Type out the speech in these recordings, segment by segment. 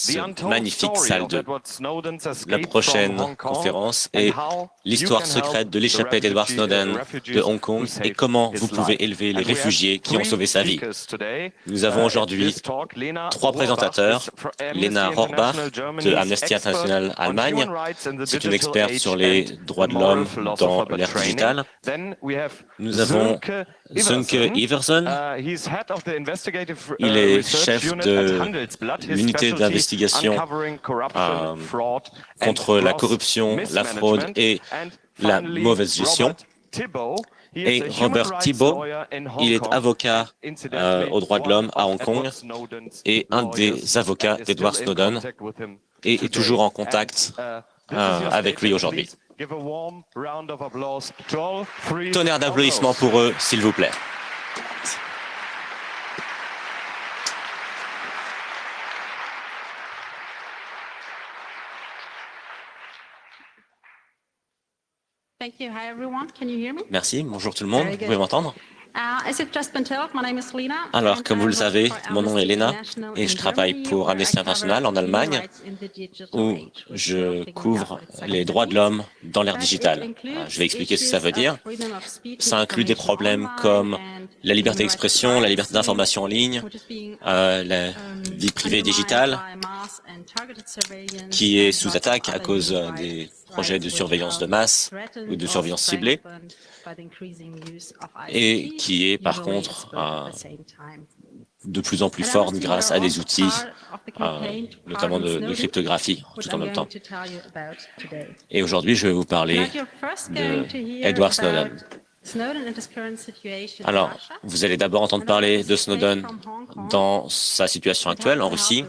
cette magnifique salle 2. La prochaine conférence est l'histoire secrète de l'échappée d'Edward Snowden de Hong Kong et comment vous pouvez élever les réfugiés qui ont sauvé sa vie. Nous avons aujourd'hui 3 présentateurs. Lena Rohrbach de Amnesty International Allemagne. C'est une experte sur les droits de l'homme dans l'ère digitale. Nous avons Sönke Eversen. Il est chef de l'unité d'investigation contre la corruption, la fraude et la mauvaise gestion. Et Robert Thibault, il est avocat aux droits de l'homme à Hong Kong et un des avocats d'Edward Snowden et est toujours en contact avec lui aujourd'hui. Tonnerre d'applaudissements pour eux, s'il vous plaît. Merci, bonjour tout le monde, vous pouvez m'entendre? Alors, comme vous le savez, mon nom est Lena et je travaille pour Amnesty International en Allemagne où je couvre les droits de l'homme dans l'ère digitale. Je vais expliquer ce que ça veut dire. Ça inclut des problèmes comme la liberté d'expression, la liberté d'information en ligne, la vie privée digitale qui est sous attaque à cause des projets de surveillance de masse ou de surveillance ciblée et qui est par contre de plus en plus forte grâce à des outils, notamment de cryptographie, tout en même temps. Et aujourd'hui, je vais vous parler de Edward Snowden. Alors, vous allez d'abord entendre parler de Snowden dans sa situation actuelle en Russie,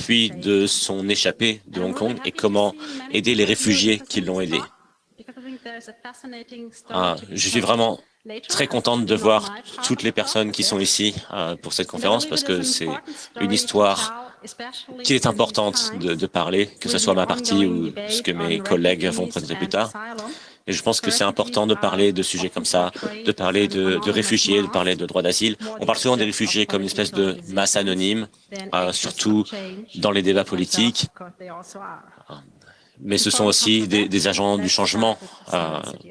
puis de son échappée de Hong Kong et comment aider les réfugiés qui l'ont aidé. Je suis vraiment très contente de voir toutes les personnes qui sont ici pour cette conférence parce que c'est une histoire qui est importante de parler, que ce soit ma partie ou ce que mes collègues vont présenter plus tard. Et je pense que c'est important de parler de sujets comme ça, de parler de réfugiés, de parler de droit d'asile. On parle souvent des réfugiés comme une espèce de masse anonyme, surtout dans les débats politiques. Mais ce sont aussi des agents du changement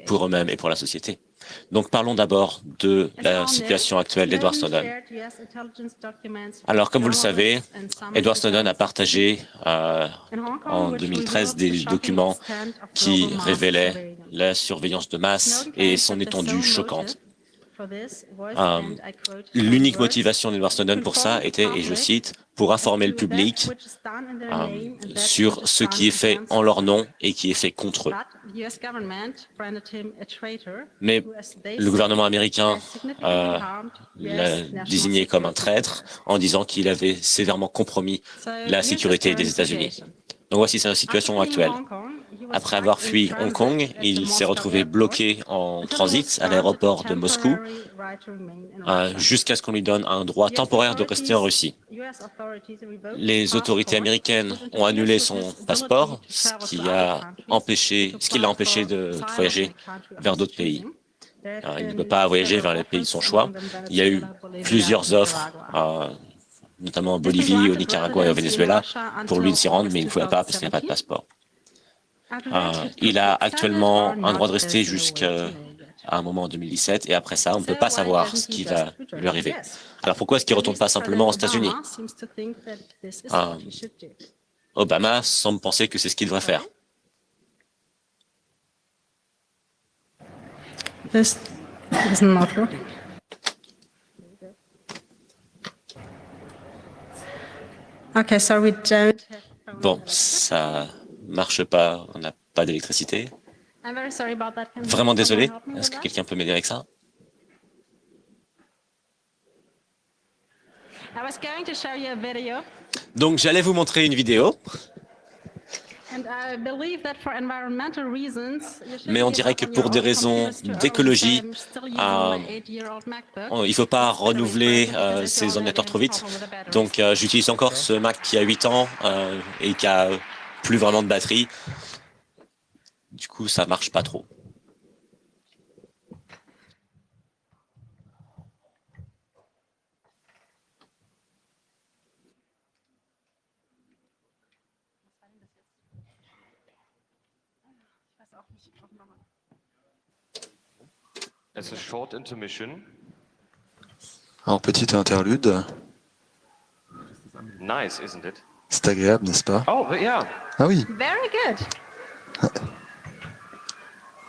pour eux-mêmes et pour la société. Donc parlons d'abord de la situation actuelle d'Edward Snowden. Alors, comme vous le savez, Edward Snowden a partagé en 2013 des documents qui révélaient la surveillance de masse et son étendue choquante. L'unique motivation d'Edward Snowden pour ça était, et je cite, pour informer le public sur ce qui est fait en leur nom et qui est fait contre eux. Mais le gouvernement américain l'a désigné comme un traître en disant qu'il avait sévèrement compromis la sécurité des États-Unis. Donc voici sa situation actuelle. Après avoir fui Hong Kong, il s'est retrouvé bloqué en transit à l'aéroport de Moscou jusqu'à ce qu'on lui donne un droit temporaire de rester en Russie. Les autorités américaines ont annulé son passeport, ce qui l'a empêché de voyager vers d'autres pays. Il ne peut pas voyager vers les pays de son choix. Il y a eu plusieurs offres, notamment en Bolivie, au Nicaragua et au Venezuela, pour lui de s'y rendre, mais il ne pouvait pas parce qu'il n'a pas de passeport. Il a actuellement un droit de rester jusqu'à un moment en 2017 et après ça, on ne peut pas savoir ce qui va lui arriver. Alors pourquoi est-ce qu'il ne retourne pas simplement aux États-Unis? Obama semble penser que c'est ce qu'il devrait faire. Bon, ça marche pas, on n'a pas d'électricité. Vraiment désolé. Est-ce que quelqu'un peut m'aider avec ça? Donc j'allais vous montrer une vidéo. Mais on dirait que pour des raisons d'écologie, il ne faut pas renouveler ces ordinateurs trop vite. Donc j'utilise encore ce Mac qui a 8 ans et qui a plus vraiment de batterie. Du coup, ça marche pas trop. As a short intermission. Alors, petite interlude. Nice, isn't it? C'est agréable, n'est-ce pas? Oh, yeah. Ah oui. Very good.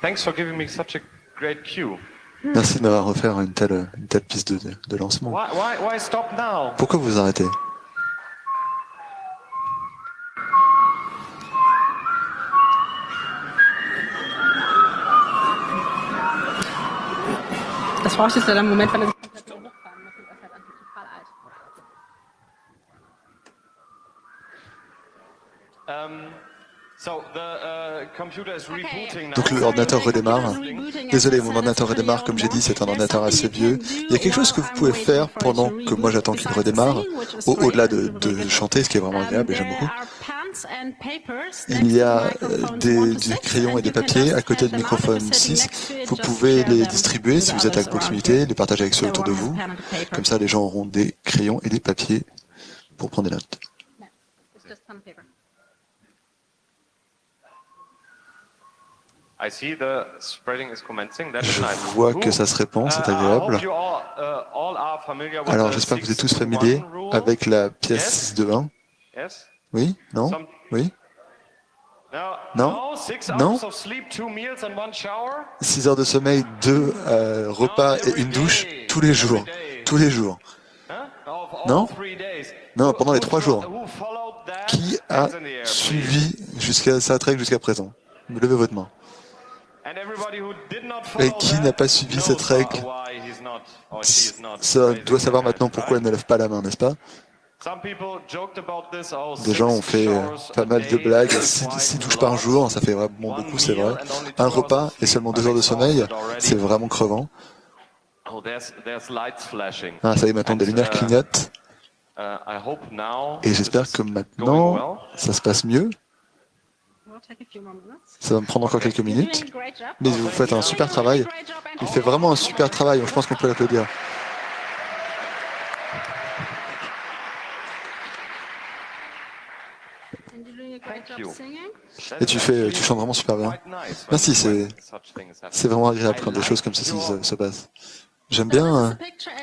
Thanks for giving me such a great cue. Merci de m'avoir offert une telle piste de lancement. Why stop now? Pourquoi vous arrêtez? Das braucht jetzt einen Moment, weil er sich komplett hochfahren muss und das halt einfach total alt. Donc l'ordinateur redémarre. Désolé, mon ordinateur redémarre, comme j'ai dit, c'est un ordinateur assez vieux. Il y a quelque chose que vous pouvez faire pendant que moi j'attends qu'il redémarre, au-delà de chanter, ce qui est vraiment agréable et j'aime beaucoup. Il y a des crayons et des papiers à côté du microphone 6. Vous pouvez les distribuer si vous êtes à proximité, les partager avec ceux autour de vous. Comme ça, les gens auront des crayons et des papiers pour prendre des notes. Je vois que ça se répand, c'est agréable. Alors, j'espère que vous êtes tous familiers avec la pièce de 1. Oui? Non? Oui? Non? Non? 6 heures de sommeil, 2 repas et une douche tous les jours. Tous les jours. Non? Non, pendant les 3 jours. Qui a suivi cette règle jusqu'à présent? Levez votre main. Et qui n'a pas suivi cette règle ça doit savoir maintenant pourquoi elle ne lève pas la main, n'est-ce pas? Des gens ont fait pas mal de blagues. 6 douches par jour, ça fait vraiment beaucoup, c'est vrai. Un repas et seulement 2 heures de sommeil, c'est vraiment crevant. Ah, ça y est, maintenant des lumières clignotent. Et j'espère que maintenant, ça se passe mieux. Ça va me prendre encore quelques minutes. Mais vous faites un super travail. Il fait vraiment un super travail. Je pense qu'on peut l'applaudir. Et tu chantes vraiment super bien. Merci, c'est vraiment agréable quand des choses comme ceci se passent. J'aime bien.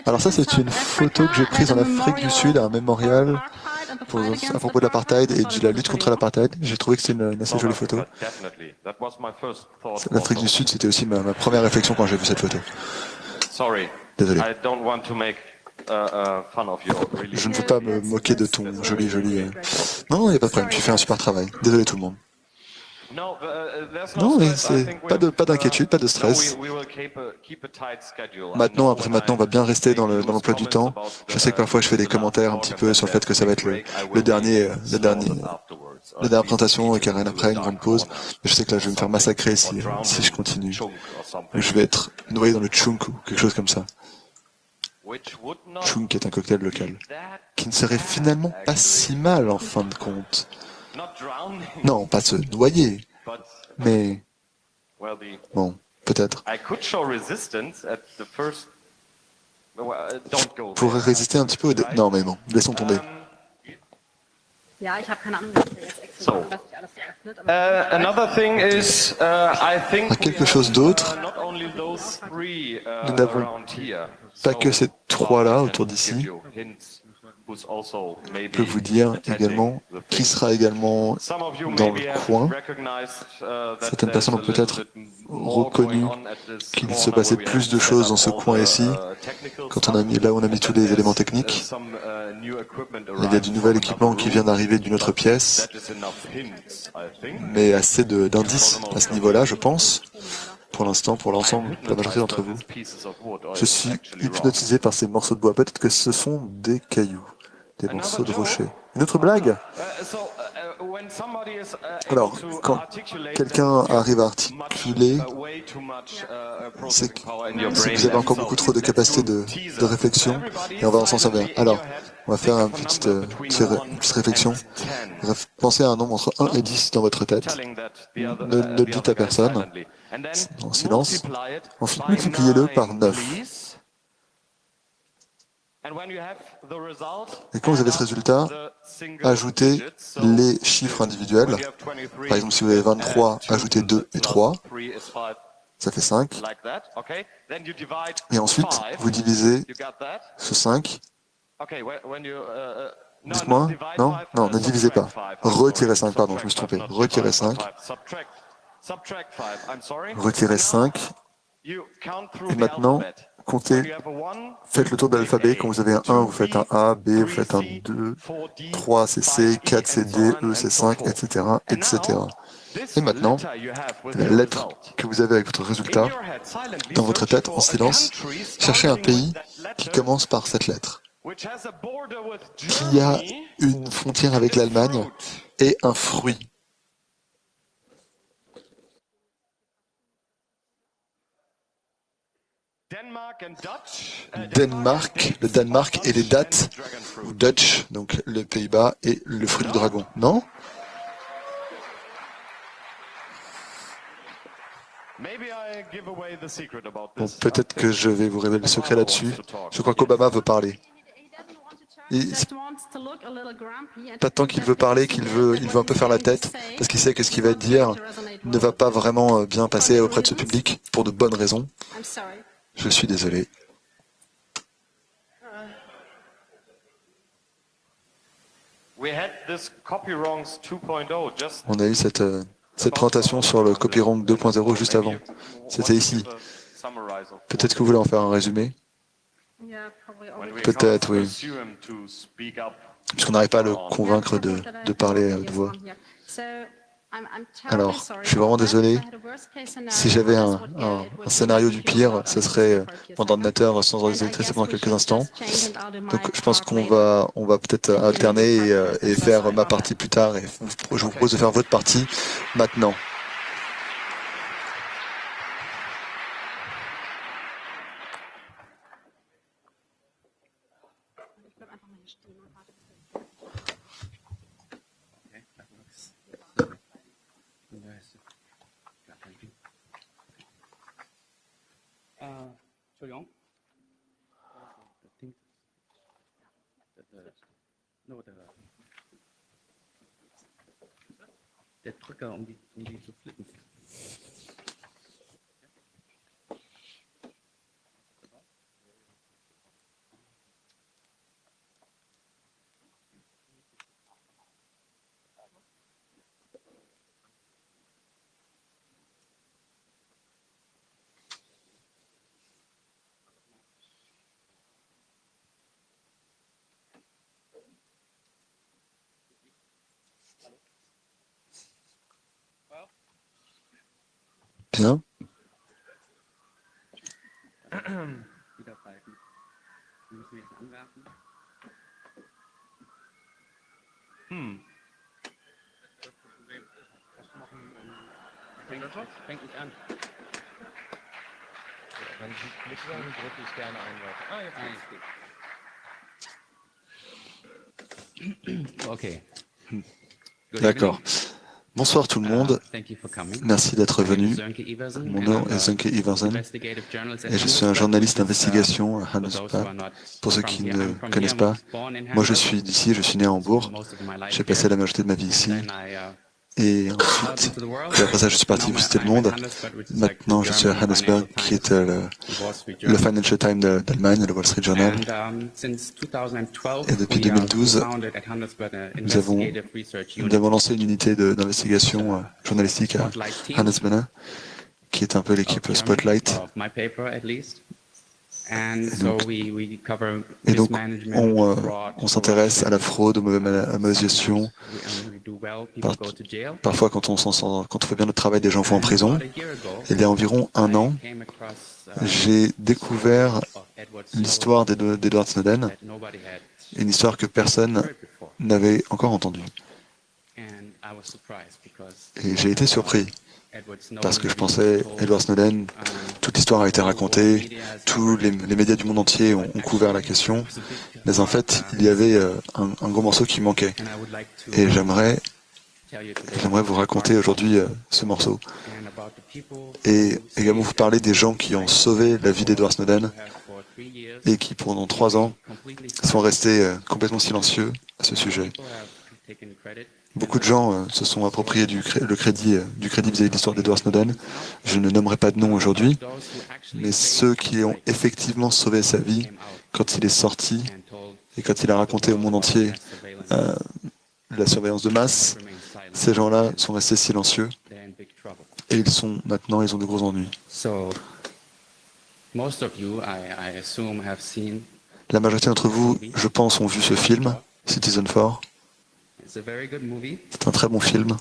Alors ça, c'est une photo que j'ai prise en Afrique du Sud à un mémorial à propos de l'apartheid et de la lutte contre l'apartheid. J'ai trouvé que c'était une assez jolie photo. L'Afrique du Sud, c'était aussi ma première réflexion quand j'ai vu cette photo. Désolé. Je ne veux pas me moquer de ton joli... Non, il n'y a pas de problème, tu fais un super travail. Désolé tout le monde. Non, mais c'est pas d'inquiétude, pas de stress. Maintenant, on va bien rester dans l'emploi du temps. Je sais que parfois je fais des commentaires un petit peu sur le fait que ça va être la dernière présentation et qu'il n'y a rien après, une grande pause. Mais je sais que là, je vais me faire massacrer si je continue. Je vais être noyé dans le chunk ou quelque chose comme ça. Chunk est un cocktail local, qui ne serait finalement pas si mal en fin de compte. Non, pas se noyer, mais bon, peut-être. Je pourrais résister un petit peu Non, mais bon, laissons tomber. Quelque chose d'autre. Nous n'avons pas que ces 3-là autour d'ici. Je peux vous dire également qui sera également dans le coin. Certaines personnes ont peut-être reconnu qu'il se passait plus de choses dans ce coin ici, quand on a mis tous les éléments techniques. Il y a du nouvel équipement qui vient d'arriver d'une autre pièce, mais assez d'indices à ce niveau-là, je pense. Pour l'instant, pour l'ensemble, la majorité d'entre vous. Je suis hypnotisé par ces morceaux de bois. Peut-être que ce sont des cailloux, des morceaux de rocher. Une autre blague? Alors, quand quelqu'un arrive à articuler, c'est que vous avez encore beaucoup trop de capacité de réflexion et on va s'en servir. Alors, on va faire une petite réflexion. Pensez à un nombre entre 1 et 10 dans votre tête. Ne le dites à personne. En silence. Ensuite, multipliez-le par 9. Et quand vous avez ce résultat, ajoutez les chiffres individuels. Par exemple, si vous avez 23, ajoutez 2 et 3, ça fait 5. Et ensuite, vous divisez ce 5. Dites-moi, non, ne divisez pas. Retirez 5, pardon, je me suis trompé. Retirez 5. Retirez 5. Et maintenant, comptez, faites le tour de l'alphabet. Quand vous avez un 1, vous faites un A, B, vous faites un 2, 3, c'est C, 4, c'est D, E, c'est 5, etc., etc. Et maintenant, la lettre que vous avez avec votre résultat, dans votre tête, en silence, cherchez un pays qui commence par cette lettre, qui a une frontière avec l'Allemagne et un fruit. Le Danemark et les dates, ou Dutch, donc les Pays-Bas et le fruit du dragon. Non? Bon, peut-être que je vais vous révéler le secret là-dessus. Je crois qu'Obama veut parler. Pas tant qu'il veut parler qu'il veut un peu faire la tête, parce qu'il sait que ce qu'il va dire ne va pas vraiment bien passer auprès de ce public, pour de bonnes raisons. Je suis désolé. On a eu cette présentation sur le CopyWrong 2.0 juste avant. C'était ici. Peut-être que vous voulez en faire un résumé? Peut-être, oui. Puisqu'on n'arrive pas à le convaincre de parler à haute voix. Alors, je suis vraiment désolé. Si j'avais un scénario du pire, ce serait mon ordinateur sans électricité pendant quelques instants. Donc, je pense qu'on va peut-être alterner et faire ma partie plus tard. Et je vous propose de faire votre partie maintenant. Entschuldigung. Der Drücker, um die zu flippen. Bien. Fängt nicht an. Wenn Sie Klick sagen, drücke ich gerne ein Wort. Okay. D'accord. Bonsoir tout le monde. Merci d'être venu. Mon nom est Sönke Iversen et je suis un journaliste d'investigation à Handelsblatt. Pour ceux qui ne connaissent pas, moi je suis d'ici, je suis né à Hambourg. J'ai passé la majorité de ma vie ici. Et ensuite, après ça, je suis parti visiter le monde. Maintenant, je suis à Handelsblatt, qui est le Financial Times d'Allemagne, le Wall Street Journal. Et depuis 2012, nous avons lancé une unité d'investigation journalistique à Handelsblatt, qui est un peu l'équipe Spotlight. Et donc, on s'intéresse à la fraude, à la mauvaise gestion. Parfois, quand on fait bien notre travail, des gens vont en prison. Il y a environ un an, j'ai découvert l'histoire d'Edward Snowden, une histoire que personne n'avait encore entendue. Et j'ai été surpris. Parce que je pensais, Edward Snowden, toute l'histoire a été racontée, tous les médias du monde entier ont couvert la question, mais en fait, il y avait un gros morceau qui manquait. Et j'aimerais vous raconter aujourd'hui ce morceau. Et également vous parler des gens qui ont sauvé la vie d'Edward Snowden et qui, pendant 3 ans, sont restés complètement silencieux à ce sujet. Beaucoup de gens se sont appropriés le crédit vis-à-vis de l'histoire d'Edward Snowden. Je ne nommerai pas de nom aujourd'hui, mais ceux qui ont effectivement sauvé sa vie quand il est sorti et quand il a raconté au monde entier la surveillance de masse, ces gens-là sont restés silencieux et ils ont de gros ennuis. La majorité d'entre vous, je pense, ont vu ce film, Citizen 4. C'est un très bon film.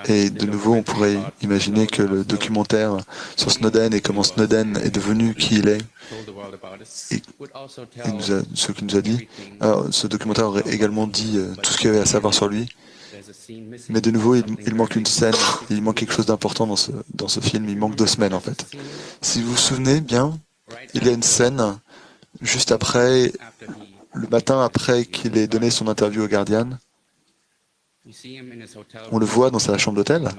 Et de nouveau, on pourrait imaginer que le documentaire sur Snowden et comment Snowden est devenu qui il est, et ce qu'il nous a dit, alors, ce documentaire aurait également dit tout ce qu'il y avait à savoir sur lui. Mais de nouveau, il manque une scène, il manque quelque chose d'important dans ce film, il manque 2 semaines en fait. Si vous vous souvenez bien, il y a une scène juste après, le matin après qu'il ait donné son interview au Guardian. On le voit dans sa chambre d'hôtel,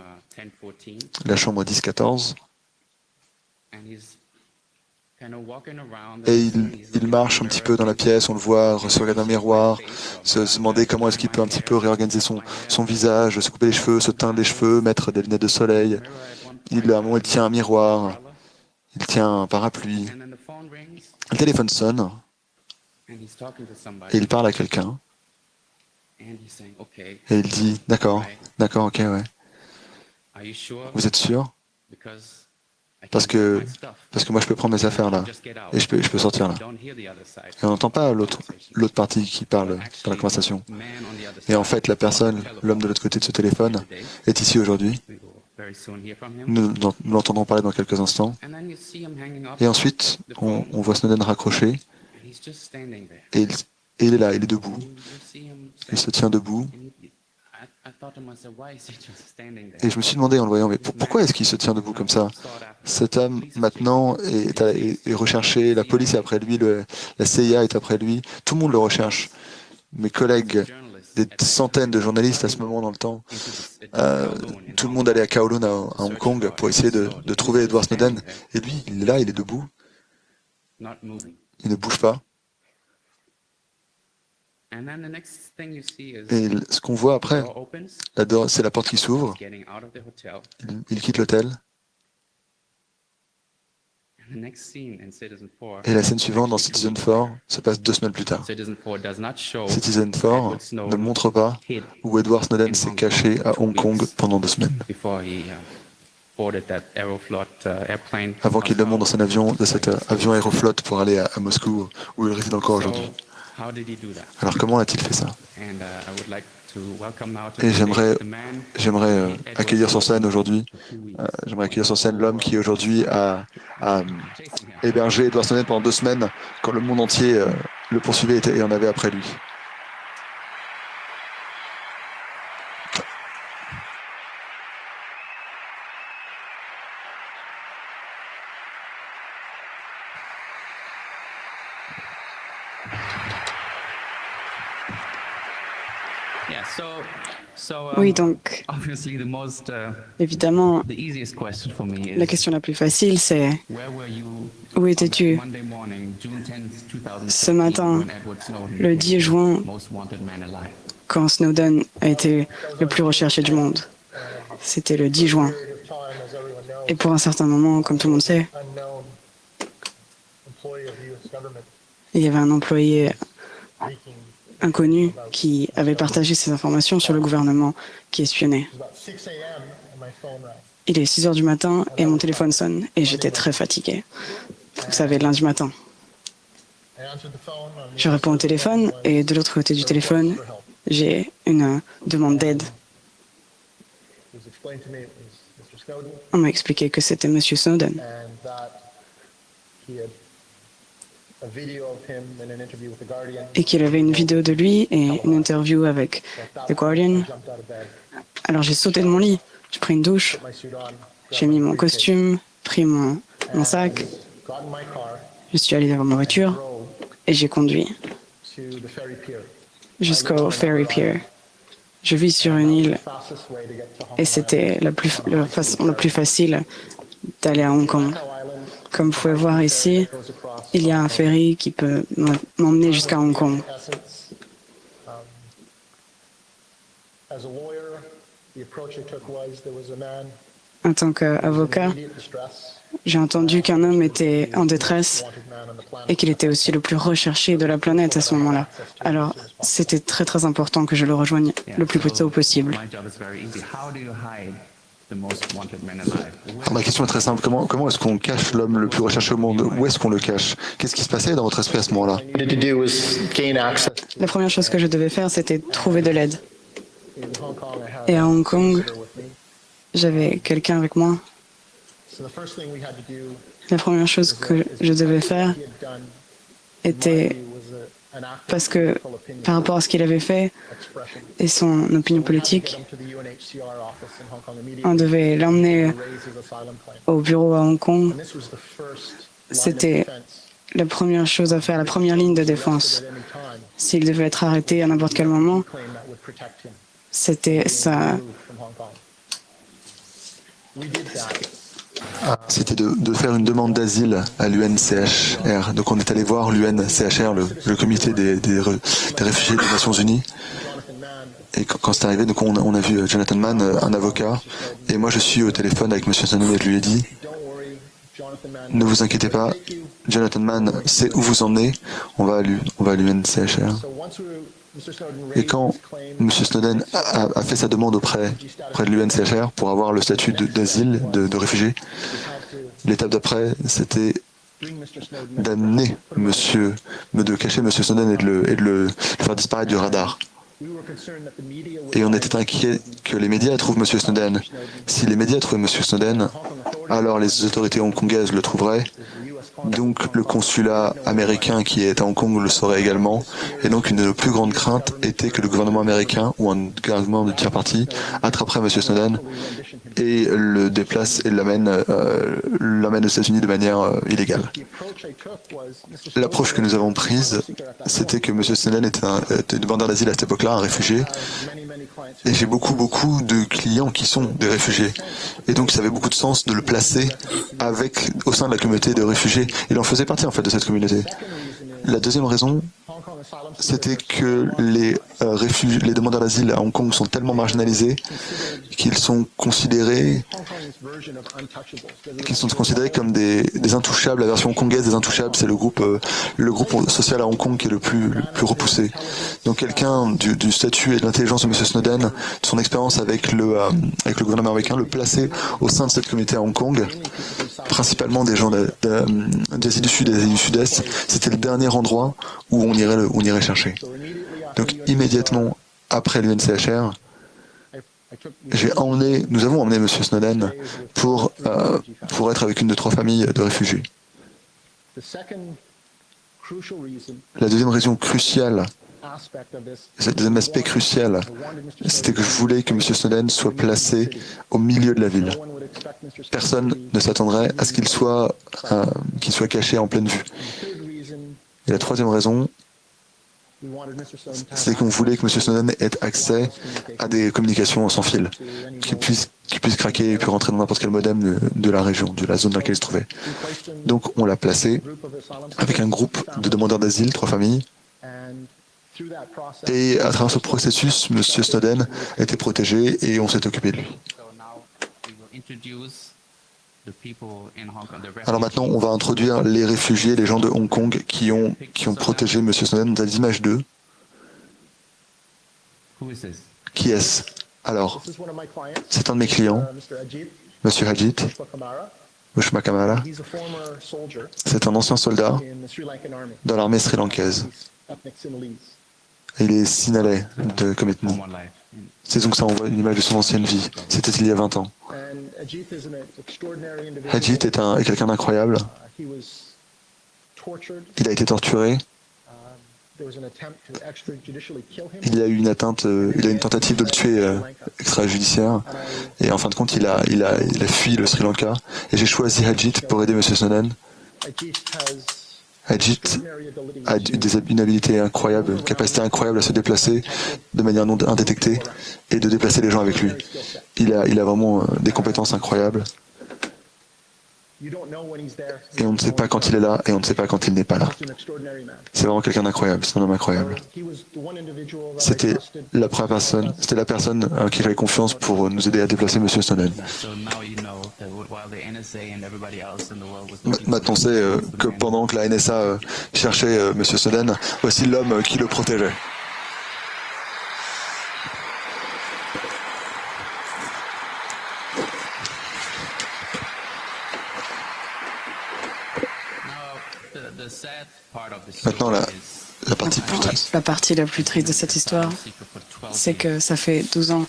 la chambre 10-14, et il marche un petit peu dans la pièce, on le voit se regarder dans le miroir, se demander comment est-ce qu'il peut un petit peu réorganiser son visage, se couper les cheveux, se teindre les cheveux, mettre des lunettes de soleil. À un moment, il tient un miroir, il tient un parapluie. Le téléphone sonne, et il parle à quelqu'un. Et il dit, d'accord, ok, ouais. Vous êtes sûr? Parce que moi je peux prendre mes affaires là, et je peux sortir là. Et on n'entend pas l'autre partie qui parle dans la conversation. Et en fait, la personne, l'homme de l'autre côté de ce téléphone, est ici aujourd'hui. Nous l'entendrons parler dans quelques instants. Et ensuite, on voit Snowden raccrocher, et il est là, il est debout. Il se tient debout. Et je me suis demandé en le voyant, mais pourquoi est-ce qu'il se tient debout comme ça? Cet homme, maintenant, est recherché, la police est après lui, la CIA est après lui, tout le monde le recherche. Mes collègues, des centaines de journalistes à ce moment dans le temps, tout le monde allait à Kowloon, à Hong Kong, pour essayer de trouver Edward Snowden. Et lui, il est là, il est debout. Il ne bouge pas. Et ce qu'on voit après, c'est la porte qui s'ouvre, il quitte l'hôtel, et la scène suivante dans Citizen 4 se passe 2 semaines plus tard. Citizen 4 ne montre pas où Edward Snowden s'est caché à Hong Kong pendant 2 semaines, avant qu'il ne monte dans cet avion Aeroflot pour aller à Moscou, où il réside encore aujourd'hui. Alors comment a-t-il fait ça? Et j'aimerais accueillir sur scène aujourd'hui, l'homme qui aujourd'hui a hébergé Edward Snowden pendant 2 semaines, quand le monde entier le poursuivait et en avait après lui. Oui, donc, évidemment, la question la plus facile, c'est où étais-tu ce matin, le 10 juin, quand Snowden a été le plus recherché du monde? C'était le 10 juin. Et pour un certain moment, comme tout le monde sait, il y avait un employé inconnu qui avait partagé ces informations sur le gouvernement qui espionnait. Il est 6 heures du matin et mon téléphone sonne et j'étais très fatigué. Vous savez, lundi matin. Je réponds au téléphone et de l'autre côté du téléphone, j'ai une demande d'aide. On m'a expliqué que c'était M. Snowden. Et qu'il avait une vidéo de lui et une interview avec The Guardian. Alors j'ai sauté de mon lit, j'ai pris une douche, j'ai mis mon costume, pris mon sac, je suis allé dans ma voiture et j'ai conduit jusqu'au Ferry Pier. Je vis sur une île et c'était la façon la plus facile d'aller à Hong Kong. Comme vous pouvez voir ici, il y a un ferry qui peut m'emmener jusqu'à Hong Kong. En tant qu'avocat, j'ai entendu qu'un homme était en détresse et qu'il était aussi le plus recherché de la planète à ce moment-là. Alors, c'était très très important que je le rejoigne le plus tôt possible. Alors, ma question est très simple. Comment est-ce qu'on cache l'homme le plus recherché au monde? Où est-ce qu'on le cache? Qu'est-ce qui se passait dans votre esprit à ce moment-là? La première chose que je devais faire, c'était trouver de l'aide. Et à Hong Kong, j'avais quelqu'un avec moi. La première chose que je devais faire était, parce que par rapport à ce qu'il avait fait et son opinion politique, on devait l'emmener au bureau à Hong Kong. C'était la première chose à faire, la première ligne de défense. S'il devait être arrêté à n'importe quel moment, c'était ça. C'était de faire une demande d'asile à l'UNCHR. Donc on est allé voir l'UNCHR, le comité des réfugiés des Nations Unies. Et quand c'est arrivé, donc on a vu Jonathan Mann, un avocat, et moi je suis au téléphone avec M. Snowden et je lui ai dit « Ne vous inquiétez pas, Jonathan Mann sait où vous emmenez, on va à l'UNCHR. » Et quand M. Snowden a fait sa demande auprès de l'UNCHR pour avoir le statut d'asile, de réfugié, l'étape d'après, c'était d'amener de cacher M. Snowden et de le faire disparaître du radar. Et on était inquiet que les médias trouvent M. Snowden. Si les médias trouvaient M. Snowden, alors les autorités hongkongaises le trouveraient. Donc le consulat américain qui est à Hong Kong le saurait également. Et donc une de nos plus grandes craintes était que le gouvernement américain ou un gouvernement de tiers parti attraperait M. Snowden et le déplace et l'amène aux États-Unis de manière illégale. L'approche que nous avons prise, c'était que M. Snowden était demandeur d'asile à cette époque-là, un réfugié. Et j'ai beaucoup de clients qui sont des réfugiés. Et donc ça avait beaucoup de sens de le placer au sein de la communauté de réfugiés. Il en faisait partie en fait de cette communauté. La deuxième raison, c'était que les demandeurs d'asile à Hong Kong sont tellement marginalisés qu'ils sont considérés comme des intouchables. La version hongkongaise des intouchables, c'est le groupe social à Hong Kong qui est le plus repoussé. Donc quelqu'un du statut et de l'intelligence de M. Snowden, de son expérience avec le gouvernement américain, le placer au sein de cette communauté à Hong Kong, principalement des gens d'Asie du Sud et d'Asie du Sud-Est, c'était le dernier endroit où on irait chercher. Donc immédiatement après l'UNCHR, nous avons emmené M. Snowden pour être avec une de 3 familles de réfugiés. La deuxième raison cruciale, le deuxième aspect crucial, c'était que je voulais que M. Snowden soit placé au milieu de la ville. Personne ne s'attendrait à ce qu'il soit caché en pleine vue. Et la troisième raison, c'est qu'on voulait que M. Snowden ait accès à des communications sans fil, qu'il puisse craquer et puis rentrer dans n'importe quel modem de la région, de la zone dans laquelle il se trouvait. Donc on l'a placé avec un groupe de demandeurs d'asile, 3 familles, et à travers ce processus, M. Snowden était protégé et on s'est occupé de lui. Alors maintenant, on va introduire les réfugiés, les gens de Hong Kong qui ont protégé M. Snowden. On a des images d'eux. Qui est-ce? Alors, c'est un de mes clients, M. Ajit Bushmakamara. C'est un ancien soldat dans l'armée sri-lankaise. Il est sinalais comme ethnie. C'est donc ça envoie une image de son ancienne vie. C'était il y a 20 ans. Ajit est quelqu'un d'incroyable. Il a été torturé. Il a eu une tentative de le tuer extrajudiciaire. Et en fin de compte, il a fui le Sri Lanka. Et j'ai choisi Ajit pour aider M. Snowden. Ajit a une habilité incroyable, une capacité incroyable à se déplacer de manière non indétectée et de déplacer les gens avec lui. Il a vraiment des compétences incroyables. Et on ne sait pas quand il est là, et on ne sait pas quand il n'est pas là. C'est vraiment quelqu'un d'incroyable, c'est un homme incroyable. C'était la personne à qui j'avais confiance pour nous aider à déplacer M. Snowden. Maintenant on sait que pendant que la NSA cherchait M. Snowden, voici l'homme qui le protégeait. Maintenant, la partie plus triste. La partie la plus triste de cette histoire, c'est que ça fait 12 ans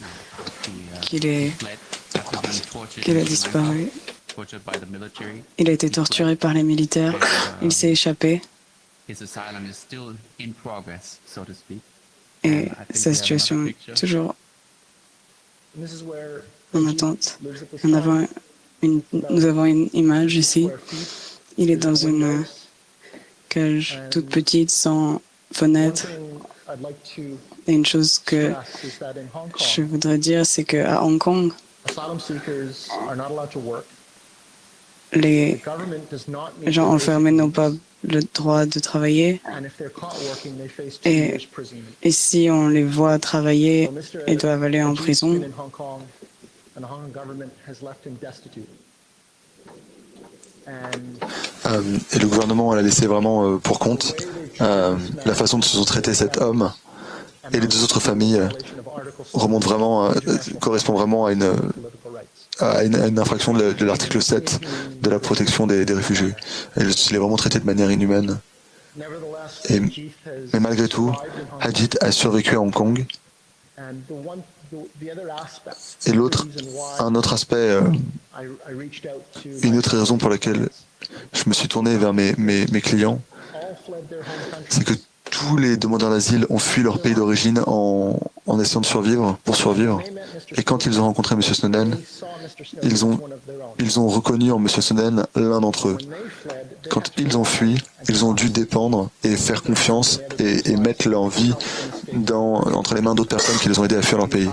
qu'il a disparu. Il a été torturé par les militaires. Il s'est échappé. Et sa situation est toujours en attente. Nous avons une image ici. Il est dans une cage toute petite, sans fenêtre. Et une chose que je voudrais dire, c'est qu'à Hong Kong, les gens enfermés n'ont pas le droit de travailler. Et si on les voit travailler, ils doivent aller en prison. Et le gouvernement l'a laissé vraiment pour compte. La façon dont se sont traités cet homme et les deux autres familles correspond vraiment à une infraction de l'article 7 de la protection des réfugiés. Il est vraiment traité de manière inhumaine. Mais malgré tout, Ajit a survécu à Hong Kong. Et un autre aspect, une autre raison pour laquelle je me suis tourné vers mes clients, c'est que tous les demandeurs d'asile ont fui leur pays d'origine en essayant de survivre, pour survivre. Et quand ils ont rencontré M. Snowden, ils ont reconnu en M. Snowden l'un d'entre eux. Quand ils ont fui, ils ont dû dépendre et faire confiance et mettre leur vie entre les mains d'autres personnes qui les ont aidés à fuir leur pays.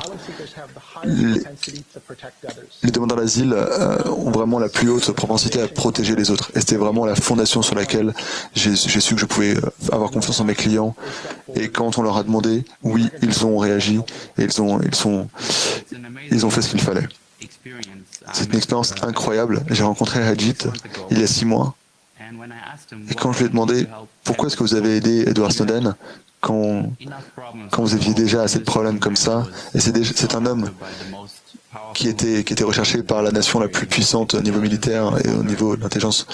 Les demandeurs d'asile ont vraiment la plus haute propensité à protéger les autres. Et c'était vraiment la fondation sur laquelle j'ai su que je pouvais avoir confiance en mes clients. Et quand on leur a demandé, oui, ils ont réagi et ils ont fait ce qu'il fallait. C'est une expérience incroyable. J'ai rencontré Ajit il y a 6 mois. Et quand je lui ai demandé pourquoi est-ce que vous avez aidé Edward Snowden quand vous aviez déjà assez de problèmes comme ça, et c'est un homme qui était recherché par la nation la plus puissante au niveau militaire et au niveau de l'intelligence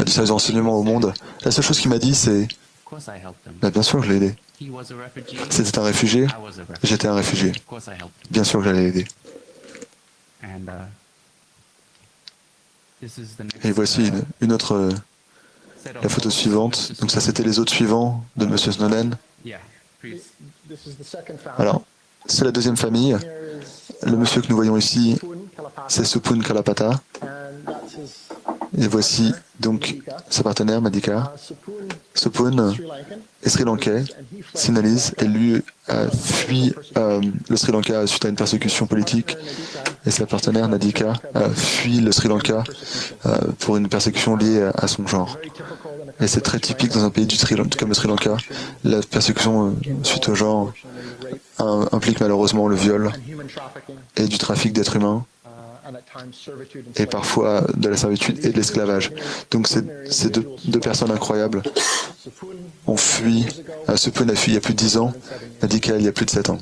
du service de renseignement au monde, la seule chose qu'il m'a dit, c'est bien sûr que je l'ai aidé. C'était un réfugié, j'étais un réfugié. Bien sûr que j'allais l'aider. Et voici une autre, la photo suivante. Donc ça, c'était les autres suivants de M. Snowden. Alors, c'est la deuxième famille. Le monsieur que nous voyons ici, c'est Supun Kalapata. Et voici donc sa partenaire, Madhika. Supun est Sri Lankais, Sinhalese, et lui a fui le Sri Lanka suite à une persécution politique. Et sa partenaire, Nadika, a fui le Sri Lanka pour une persécution liée à son genre. Et c'est très typique dans un pays comme le Sri Lanka. La persécution suite au genre implique malheureusement le viol et du trafic d'êtres humains, et parfois de la servitude et de l'esclavage. Donc ces deux personnes incroyables ont fui. Supun a fui il y a plus de 10 ans, Nadika il y a plus de 7 ans.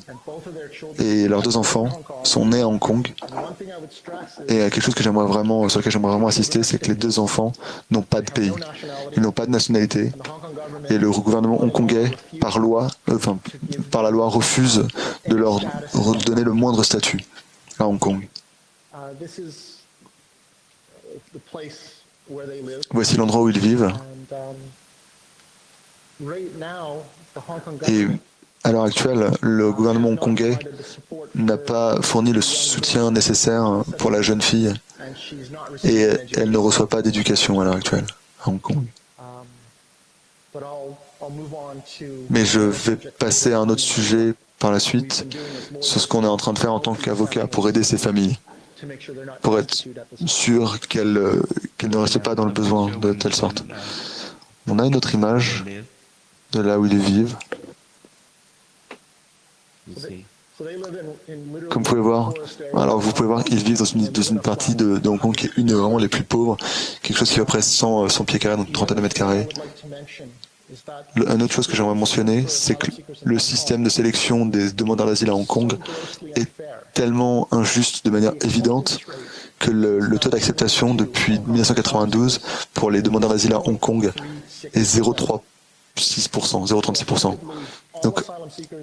Et leurs 2 enfants sont nés à Hong Kong. Et quelque chose sur lequel j'aimerais vraiment insister, c'est que les 2 enfants n'ont pas de pays. Ils n'ont pas de nationalité. Et le gouvernement hongkongais, par la loi, refuse de leur donner le moindre statut à Hong Kong. Voici l'endroit où ils vivent. Et à l'heure actuelle, le gouvernement hongkongais n'a pas fourni le soutien nécessaire pour la jeune fille et elle ne reçoit pas d'éducation à l'heure actuelle à Hong Kong. Mais je vais passer à un autre sujet par la suite sur ce qu'on est en train de faire en tant qu'avocat pour aider ces familles. pour être sûr qu'elles ne restent pas dans le besoin de telle sorte. On a une autre image de là où ils vivent. Comme vous pouvez voir, qu'ils vivent dans une partie de Hong Kong qui est une des vraiment les plus pauvres, quelque chose qui fait presque 100 pieds carrés, donc une trentaine de mètres carrés. Une autre chose que j'aimerais mentionner, c'est que le système de sélection des demandeurs d'asile à Hong Kong est tellement injuste de manière évidente que le taux d'acceptation depuis 1992 pour les demandeurs d'asile à Hong Kong est 0,36%, 0,36%.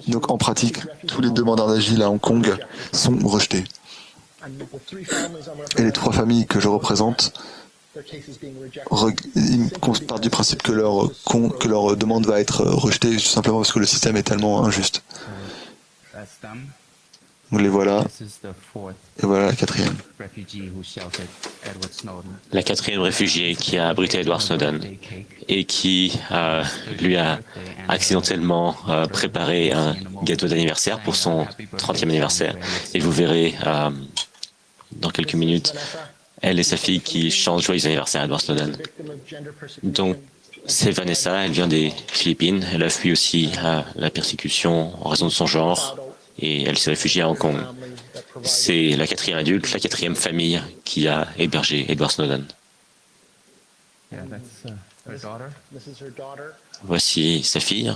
Donc en pratique, tous les demandeurs d'asile à Hong Kong sont rejetés. Et les 3 familles que je représente partent du principe que leur demande va être rejetée tout simplement parce que le système est tellement injuste. Donc les voilà. Et voilà la 4e. La 4e réfugiée qui a abrité Edward Snowden et qui lui a accidentellement préparé un gâteau d'anniversaire pour son 30e anniversaire. Et vous verrez dans quelques minutes, elle et sa fille qui chantent joyeux anniversaire à Edward Snowden. Donc, c'est Vanessa, elle vient des Philippines, elle a fui aussi la persécution en raison de son genre, et elle s'est réfugiée à Hong Kong. C'est la 4e adulte, la 4e famille qui a hébergé Edward Snowden. Voici sa fille,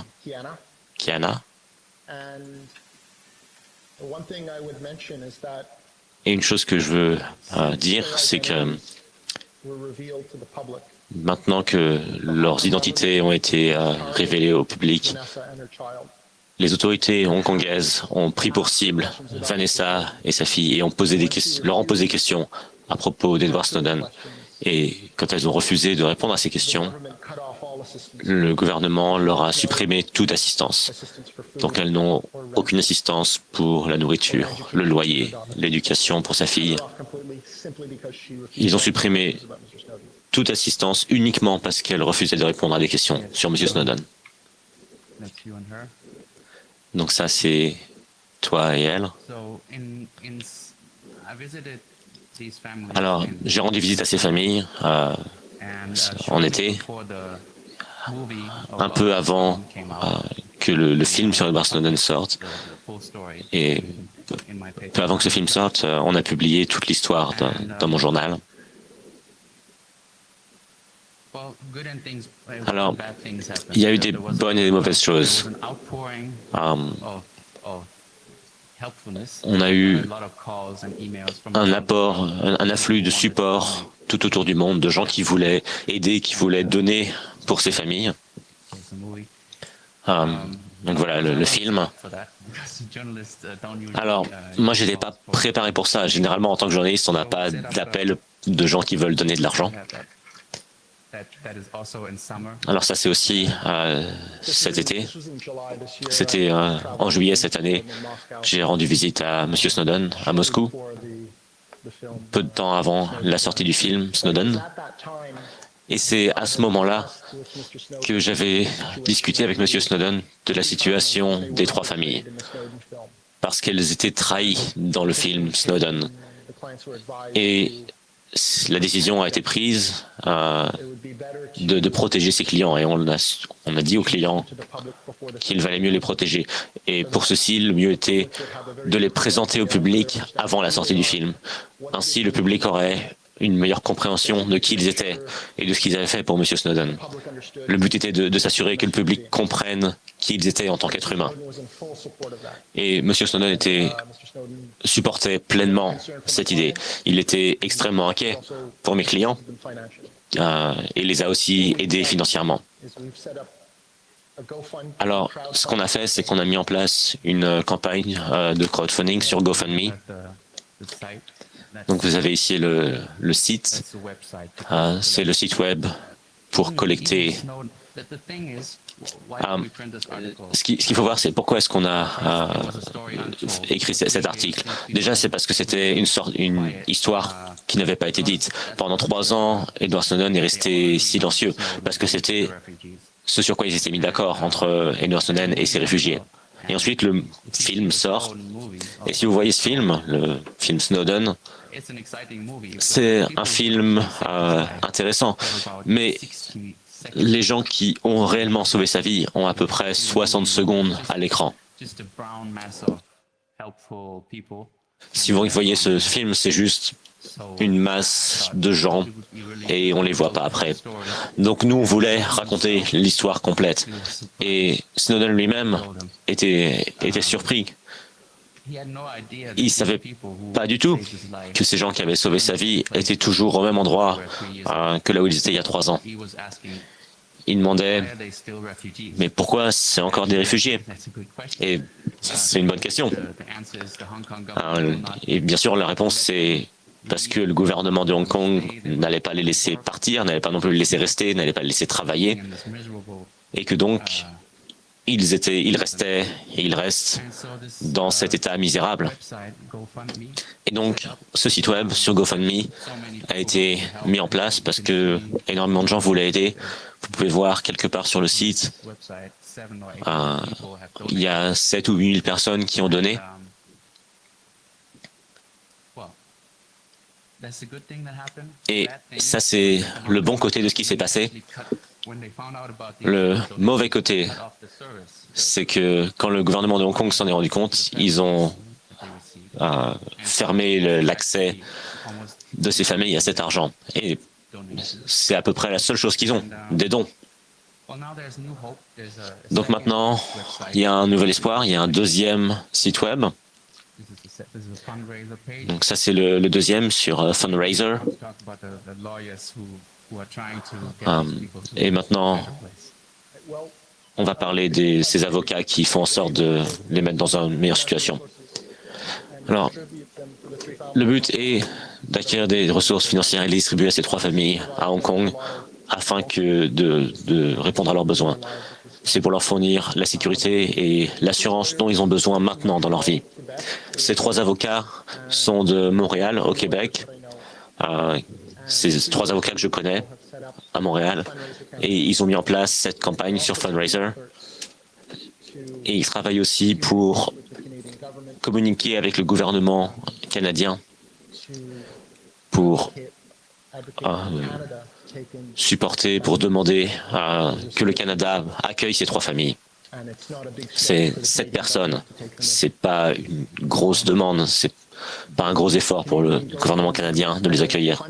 Kiana. Et une chose que je veux dire, c'est que maintenant que leurs identités ont été révélées au public, les autorités hongkongaises ont pris pour cible Vanessa et sa fille et leur ont posé des questions à propos d'Edward Snowden. Et quand elles ont refusé de répondre à ces questions, le gouvernement leur a supprimé toute assistance. Donc elles n'ont aucune assistance pour la nourriture, le loyer, l'éducation pour sa fille. Ils ont supprimé toute assistance uniquement parce qu'elle refusait de répondre à des questions sur M. Snowden. Donc ça, c'est toi et elle. Alors, j'ai rendu visite à ces familles en été, un peu avant que le film sur Edward Snowden sorte. Et peu avant que ce film sorte, on a publié toute l'histoire dans mon journal. Alors, il y a eu des bonnes et des mauvaises choses. On a eu un afflux de support tout autour du monde, de gens qui voulaient aider, qui voulaient donner pour ces familles. Donc voilà, le film. Alors, moi, je n'étais pas préparé pour ça. Généralement, en tant que journaliste, on n'a pas d'appel de gens qui veulent donner de l'argent. Alors ça, c'est aussi cet été. C'était en juillet cette année. J'ai rendu visite à M. Snowden à Moscou, peu de temps avant la sortie du film Snowden. Et c'est à ce moment-là que j'avais discuté avec M. Snowden de la situation des 3 familles, parce qu'elles étaient trahies dans le film Snowden. Et la décision a été prise de protéger ses clients, et on a dit aux clients qu'il valait mieux les protéger. Et pour ceci, le mieux était de les présenter au public avant la sortie du film. Ainsi, le public aurait une meilleure compréhension de qui ils étaient et de ce qu'ils avaient fait pour M. Snowden. Le but était de s'assurer que le public comprenne qui ils étaient en tant qu'être humain. Et M. Snowden supportait pleinement cette idée. Il était extrêmement inquiet pour mes clients et les a aussi aidés financièrement. Alors, ce qu'on a fait, c'est qu'on a mis en place une campagne de crowdfunding sur GoFundMe. Donc vous avez ici le site, c'est le site web pour collecter. Ce qu'il faut voir, c'est pourquoi est-ce qu'on a écrit cet article. Déjà, c'est parce que c'était une histoire qui n'avait pas été dite. Pendant 3 ans, Edward Snowden est resté silencieux, parce que c'était ce sur quoi ils étaient mis d'accord entre Edward Snowden et ses réfugiés. Et ensuite, le film sort. Et si vous voyez ce film, le film Snowden, c'est un film intéressant. Mais les gens qui ont réellement sauvé sa vie ont à peu près 60 secondes à l'écran. Si vous voyez ce film, c'est juste une masse de gens et on ne les voit pas après. Donc nous, on voulait raconter l'histoire complète. Et Snowden lui-même était surpris. Il ne savait pas du tout que ces gens qui avaient sauvé sa vie étaient toujours au même endroit que là où ils étaient il y a 3 ans. Il demandait, mais pourquoi c'est encore des réfugiés? Et c'est une bonne question. Et bien sûr, la réponse c'est parce que le gouvernement de Hong Kong n'allait pas les laisser partir, n'allait pas non plus les laisser rester, n'allait pas les laisser travailler, et que donc ils restaient et ils restent dans cet état misérable. Et donc, ce site web sur GoFundMe a été mis en place parce que énormément de gens voulaient aider. Vous pouvez voir quelque part sur le site, il y a 7 ou 8 000 personnes qui ont donné. Et ça, c'est le bon côté de ce qui s'est passé. Le mauvais côté, c'est que quand le gouvernement de Hong Kong s'en est rendu compte, ils ont fermé l'accès de ces familles à cet argent. Et c'est à peu près la seule chose qu'ils ont, des dons. Donc maintenant, il y a un nouvel espoir, il y a un deuxième site web. Donc ça, c'est le deuxième sur Fundraiser. Et maintenant, on va parler de ces avocats qui font en sorte de les mettre dans une meilleure situation. Alors, le but est d'acquérir des ressources financières et les distribuer à ces 3 familles à Hong Kong afin de répondre à leurs besoins. C'est pour leur fournir la sécurité et l'assurance dont ils ont besoin maintenant dans leur vie. Ces 3 avocats sont de Montréal, au Québec. C'est 3 avocats que je connais à Montréal. Et ils ont mis en place cette campagne sur Fundraiser. Et ils travaillent aussi pour communiquer avec le gouvernement canadien pour supporter, pour demander que le Canada accueille ces 3 familles. C'est 7 personnes. C'est pas une grosse demande, c'est pas un gros effort pour le gouvernement canadien de les accueillir.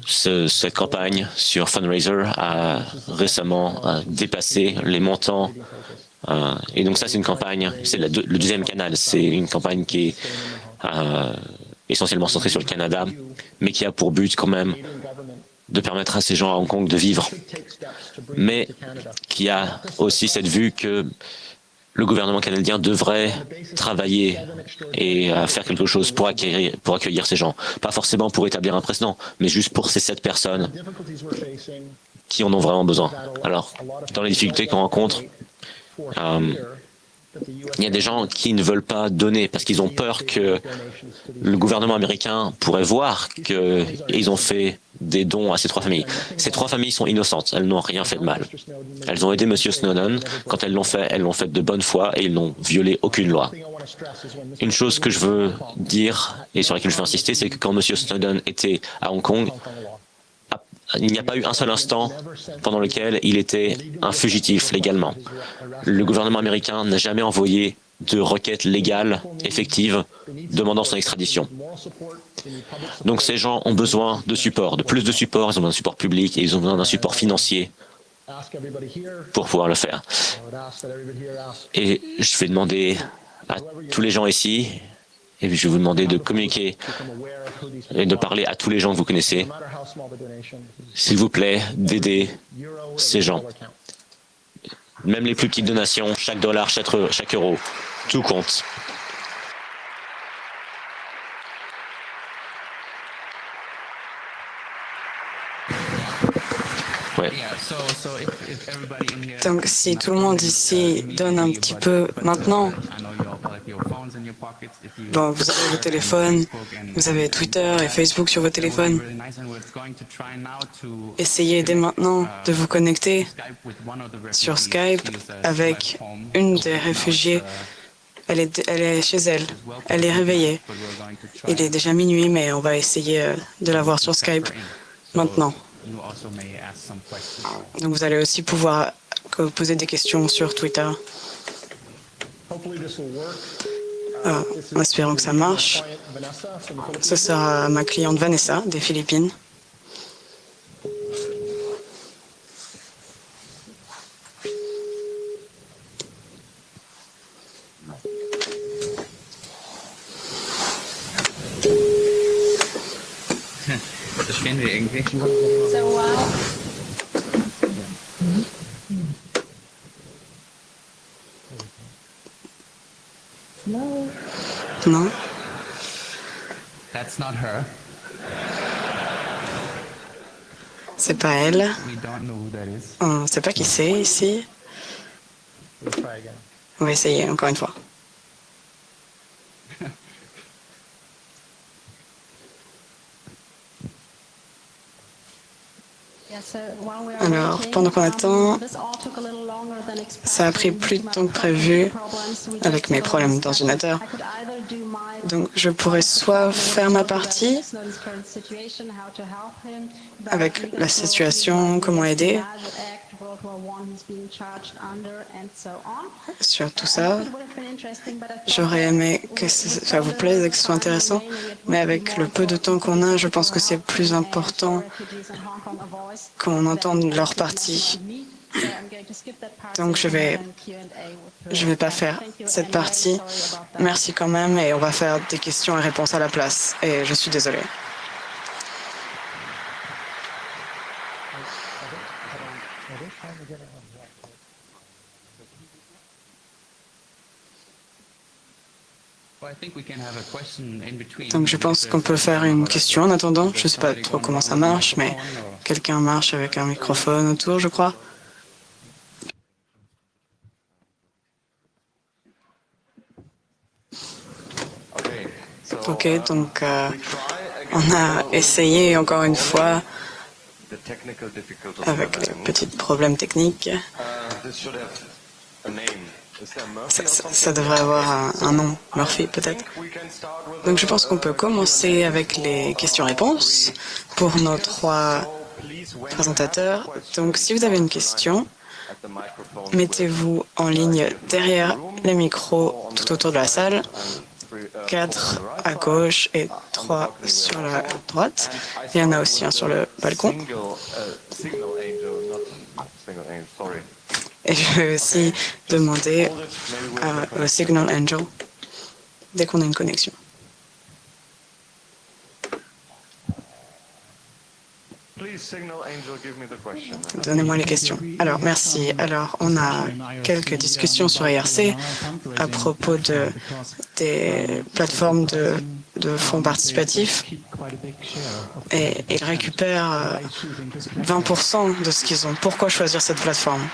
Cette campagne sur Fundraiser a récemment dépassé les montants. Et donc ça, c'est une campagne, c'est le deuxième canal. C'est une campagne qui est essentiellement centrée sur le Canada, mais qui a pour but quand même de permettre à ces gens à Hong Kong de vivre, mais qui a aussi cette vue que le gouvernement canadien devrait travailler et faire quelque chose pour accueillir ces gens. Pas forcément pour établir un précédent, mais juste pour ces 7 personnes qui en ont vraiment besoin. Alors, dans les difficultés qu'on rencontre, il y a des gens qui ne veulent pas donner parce qu'ils ont peur que le gouvernement américain pourrait voir qu'ils ont fait des dons à ces 3 familles. Ces 3 familles sont innocentes, elles n'ont rien fait de mal. Elles ont aidé M. Snowden. Quand elles l'ont fait de bonne foi et ils n'ont violé aucune loi. Une chose que je veux dire et sur laquelle je veux insister, c'est que quand M. Snowden était à Hong Kong, il n'y a pas eu un seul instant pendant lequel il était un fugitif légalement. Le gouvernement américain n'a jamais envoyé de requête légale, effective, demandant son extradition. Donc ces gens ont besoin de support, de plus de support, ils ont besoin d'un support public et ils ont besoin d'un support financier pour pouvoir le faire. Et je vais demander à tous les gens ici, et je vais vous demander de communiquer et de parler à tous les gens que vous connaissez. S'il vous plaît, d'aider ces gens. Même les plus petites donations, chaque dollar, chaque euro, tout compte. Ouais. Donc si tout le monde ici donne un petit peu maintenant, Bon, vous avez vos téléphones, vous avez Twitter et Facebook sur vos téléphones. Essayez dès maintenant de vous connecter sur Skype avec une des réfugiés. Elle est chez elle, elle est réveillée. Il est déjà minuit, mais on va essayer de la voir sur Skype maintenant. Donc vous allez aussi pouvoir poser des questions sur Twitter. En espérant que ça marche. Ce sera ma cliente Vanessa des Philippines. Das kennen wir irgendwie. Non? That's not her. C'est pas elle. We don't know who that is. On ne sait pas qui c'est ici. On va essayer encore une fois. Alors, pendant qu'on attend, ça a pris plus de temps que prévu avec mes problèmes d'ordinateur. Donc, je pourrais soit faire ma partie avec la situation, comment aider sur tout ça. J'aurais aimé que ça vous plaise et que ce soit intéressant, mais avec le peu de temps qu'on a, je pense que c'est plus important qu'on entende leur partie. Donc je vais pas faire cette partie. Merci quand même et on va faire des questions et réponses à la place. Et je suis désolée. Donc je pense qu'on peut faire une question en attendant. Je ne sais pas trop comment ça marche, mais quelqu'un marche avec un microphone autour, je crois. Ok, donc on a essayé encore une fois avec les petits problèmes techniques. Ça devrait avoir un nom, Murphy peut-être. Donc je pense qu'on peut commencer avec les questions-réponses pour nos trois présentateurs. Donc si vous avez une question, mettez-vous en ligne derrière les micros tout autour de la salle. 4 à gauche et 3 sur la droite. Il y en a aussi un sur le balcon. Et je vais aussi demander au Signal Angel dès qu'on a une connexion. Donnez-moi les questions. Alors, merci. Alors, on a quelques discussions sur IRC à propos des plateformes de fonds participatifs. Et ils récupèrent 20% de ce qu'ils ont. Pourquoi choisir cette plateforme ?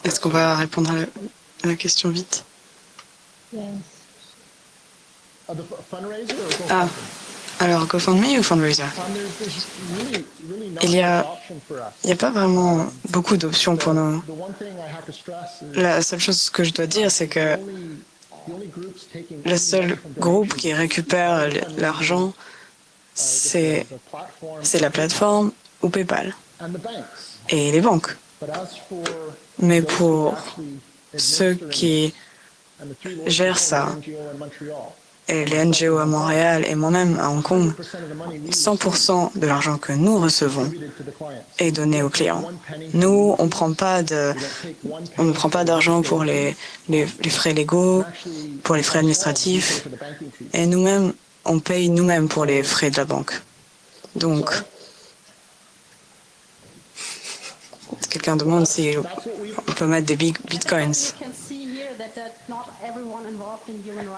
Est-ce qu'on va répondre à la question vite? Ah, alors GoFundMe ou Fundraiser? Il y a pas vraiment beaucoup d'options pour nous. La seule chose que je dois dire, c'est que le seul groupe qui récupère l'argent, c'est la plateforme ou PayPal et les banques. Mais pour ceux qui gèrent ça et les NGO à Montréal et moi-même à Hong Kong, 100% de l'argent que nous recevons est donné aux clients. Nous, on ne prend pas d'argent pour les frais légaux, pour les frais administratifs, et nous-mêmes, on paye nous-mêmes pour les frais de la banque. Donc, quelqu'un demande si on peut mettre des bitcoins.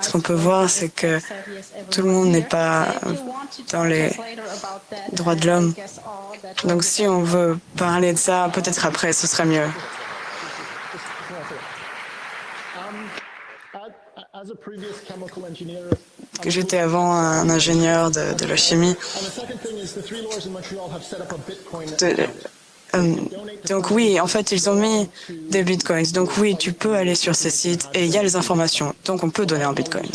Ce qu'on peut voir, c'est que tout le monde n'est pas dans les droits de l'homme. Donc si on veut parler de ça, peut-être après, ce serait mieux. J'étais avant un ingénieur de la chimie. Donc oui, en fait, ils ont mis des bitcoins. Donc oui, tu peux aller sur ces sites et il y a les informations. Donc on peut donner en bitcoins.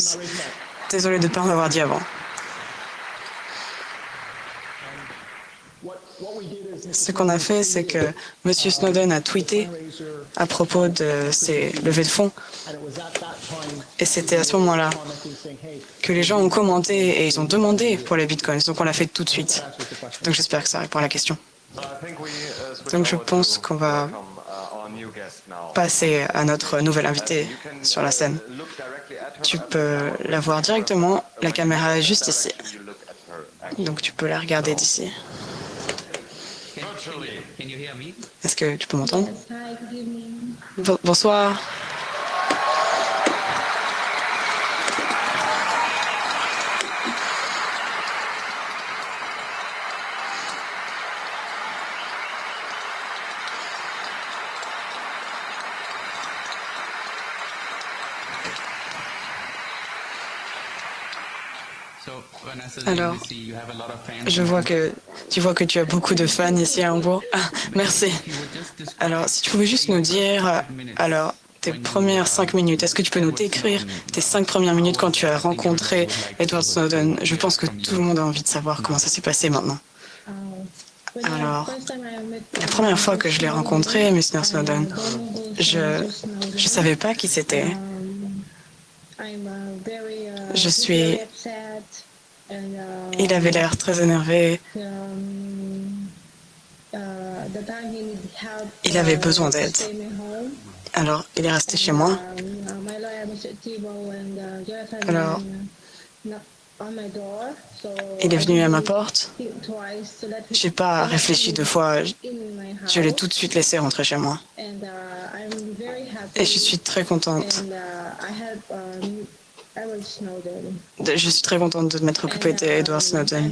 Désolé de ne pas m'avoir dit avant. Ce qu'on a fait, c'est que M. Snowden a tweeté à propos de ses levées de fonds. Et c'était à ce moment-là que les gens ont commenté et ils ont demandé pour les bitcoins. Donc on l'a fait tout de suite. Donc j'espère que ça répond à la question. Donc je pense qu'on va passer à notre nouvel invité sur la scène. Tu peux la voir directement. La caméra est juste ici. Donc tu peux la regarder d'ici. Est-ce que tu peux m'entendre? Bonsoir. Alors, tu vois que tu as beaucoup de fans ici à Hambourg. Ah, merci. Alors, si tu pouvais juste nous dire, alors, tes premières 5 minutes, est-ce que tu peux nous décrire tes 5 premières minutes quand tu as rencontré Edward Snowden? Je pense que tout le monde a envie de savoir comment ça s'est passé maintenant. Alors, la première fois que je l'ai rencontré, Mr. Snowden, je savais pas qui c'était. Il avait l'air très énervé. Il avait besoin d'aide. Alors, il est resté chez moi. Alors, il est venu à ma porte. J'ai pas réfléchi 2 fois. Je l'ai tout de suite laissé rentrer chez moi. Et je suis très contente. Je suis très contente de m'être occupée d'Edward Snowden.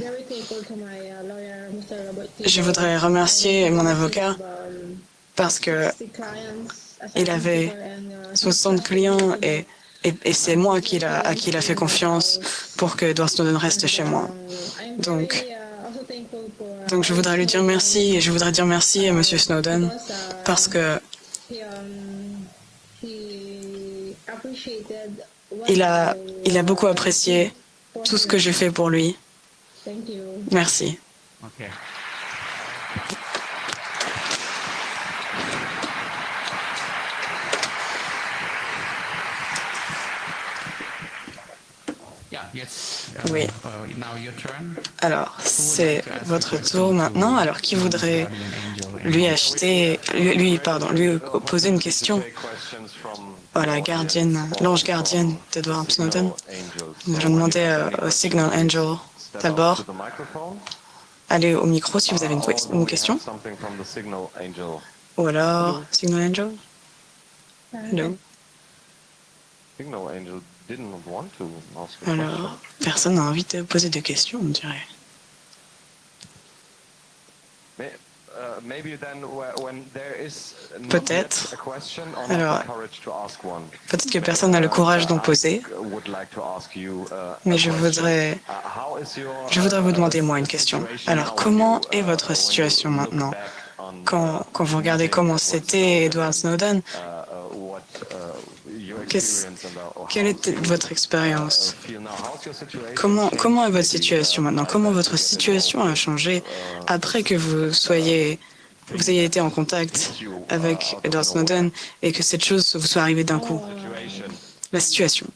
Je voudrais remercier mon avocat parce que il avait 60 clients et c'est moi à qui il a fait confiance pour que Edward Snowden reste chez moi. Donc je voudrais lui dire merci et je voudrais dire merci à M. Snowden parce que il a beaucoup apprécié tout ce que j'ai fait pour lui. Merci. Okay. Oui. Alors, c'est votre tour maintenant. Alors, qui voudrait lui poser une question? Voilà, l'ange gardienne d'Edward Snowden. Nous allons demander au Signal Angel d'abord. Allez au micro si vous avez une question. Ou alors, Signal Angel? Non. Alors, personne n'a envie de poser de questions, on dirait. Peut-être. Alors, peut-être que personne n'a le courage d'en poser. Mais je voudrais vous demander, moi, une question. Alors, comment est votre situation maintenant? Quand vous regardez comment c'était Edward Snowden, quelle était votre expérience? Comment est votre situation maintenant? Comment votre situation a changé après que vous ayez été en contact avec Edward Snowden et que cette chose vous soit arrivée d'un coup? La situation.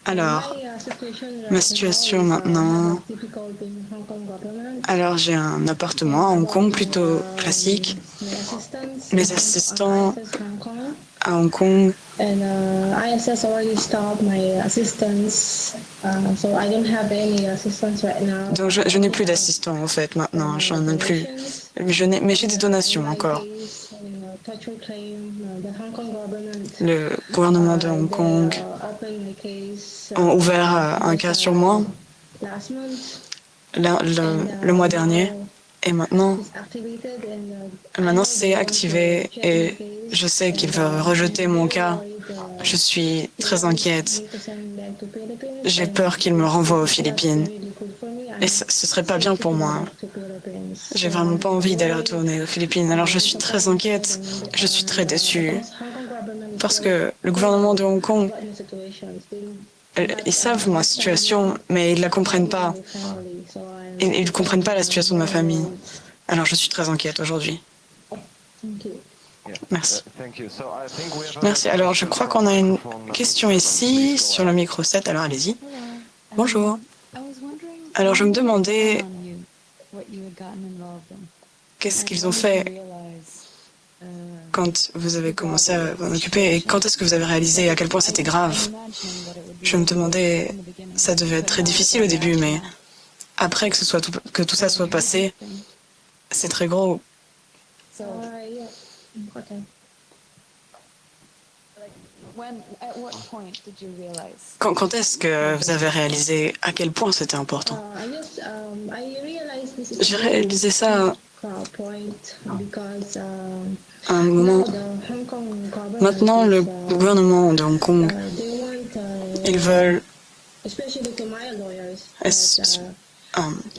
Alors, ma situation maintenant. Alors, j'ai un appartement à Hong Kong plutôt classique. Mes assistants à Hong Kong. ISS already stopped my assistance, so I don't have any assistance right now. Donc, je n'ai plus d'assistants en fait maintenant. J'en ai plus. Mais j'ai des donations encore. Le gouvernement de Hong Kong a ouvert un cas sur moi le mois dernier. Et maintenant c'est activé et je sais qu'il va rejeter mon cas. Je suis très inquiète. J'ai peur qu'il me renvoie aux Philippines. Et ce serait pas bien pour moi. J'ai vraiment pas envie d'aller retourner aux Philippines. Alors je suis très inquiète. Je suis très déçue. Parce que le gouvernement de Hong Kong, ils savent ma situation, mais ils la comprennent pas. Ils ne comprennent pas la situation de ma famille. Alors je suis très inquiète aujourd'hui. Merci. Merci. Alors je crois qu'on a une question ici sur le micro 7. Alors allez-y. Bonjour. Alors je me demandais qu'est-ce qu'ils ont fait quand vous avez commencé à vous en occuper et quand est-ce que vous avez réalisé à quel point c'était grave. Je me demandais, ça devait être très difficile au début, mais après que tout ça soit passé, c'est très gros. Quand est-ce que vous avez réalisé à quel point c'était important? J'ai réalisé ça à un moment. Maintenant, le gouvernement de Hong Kong, ils veulent,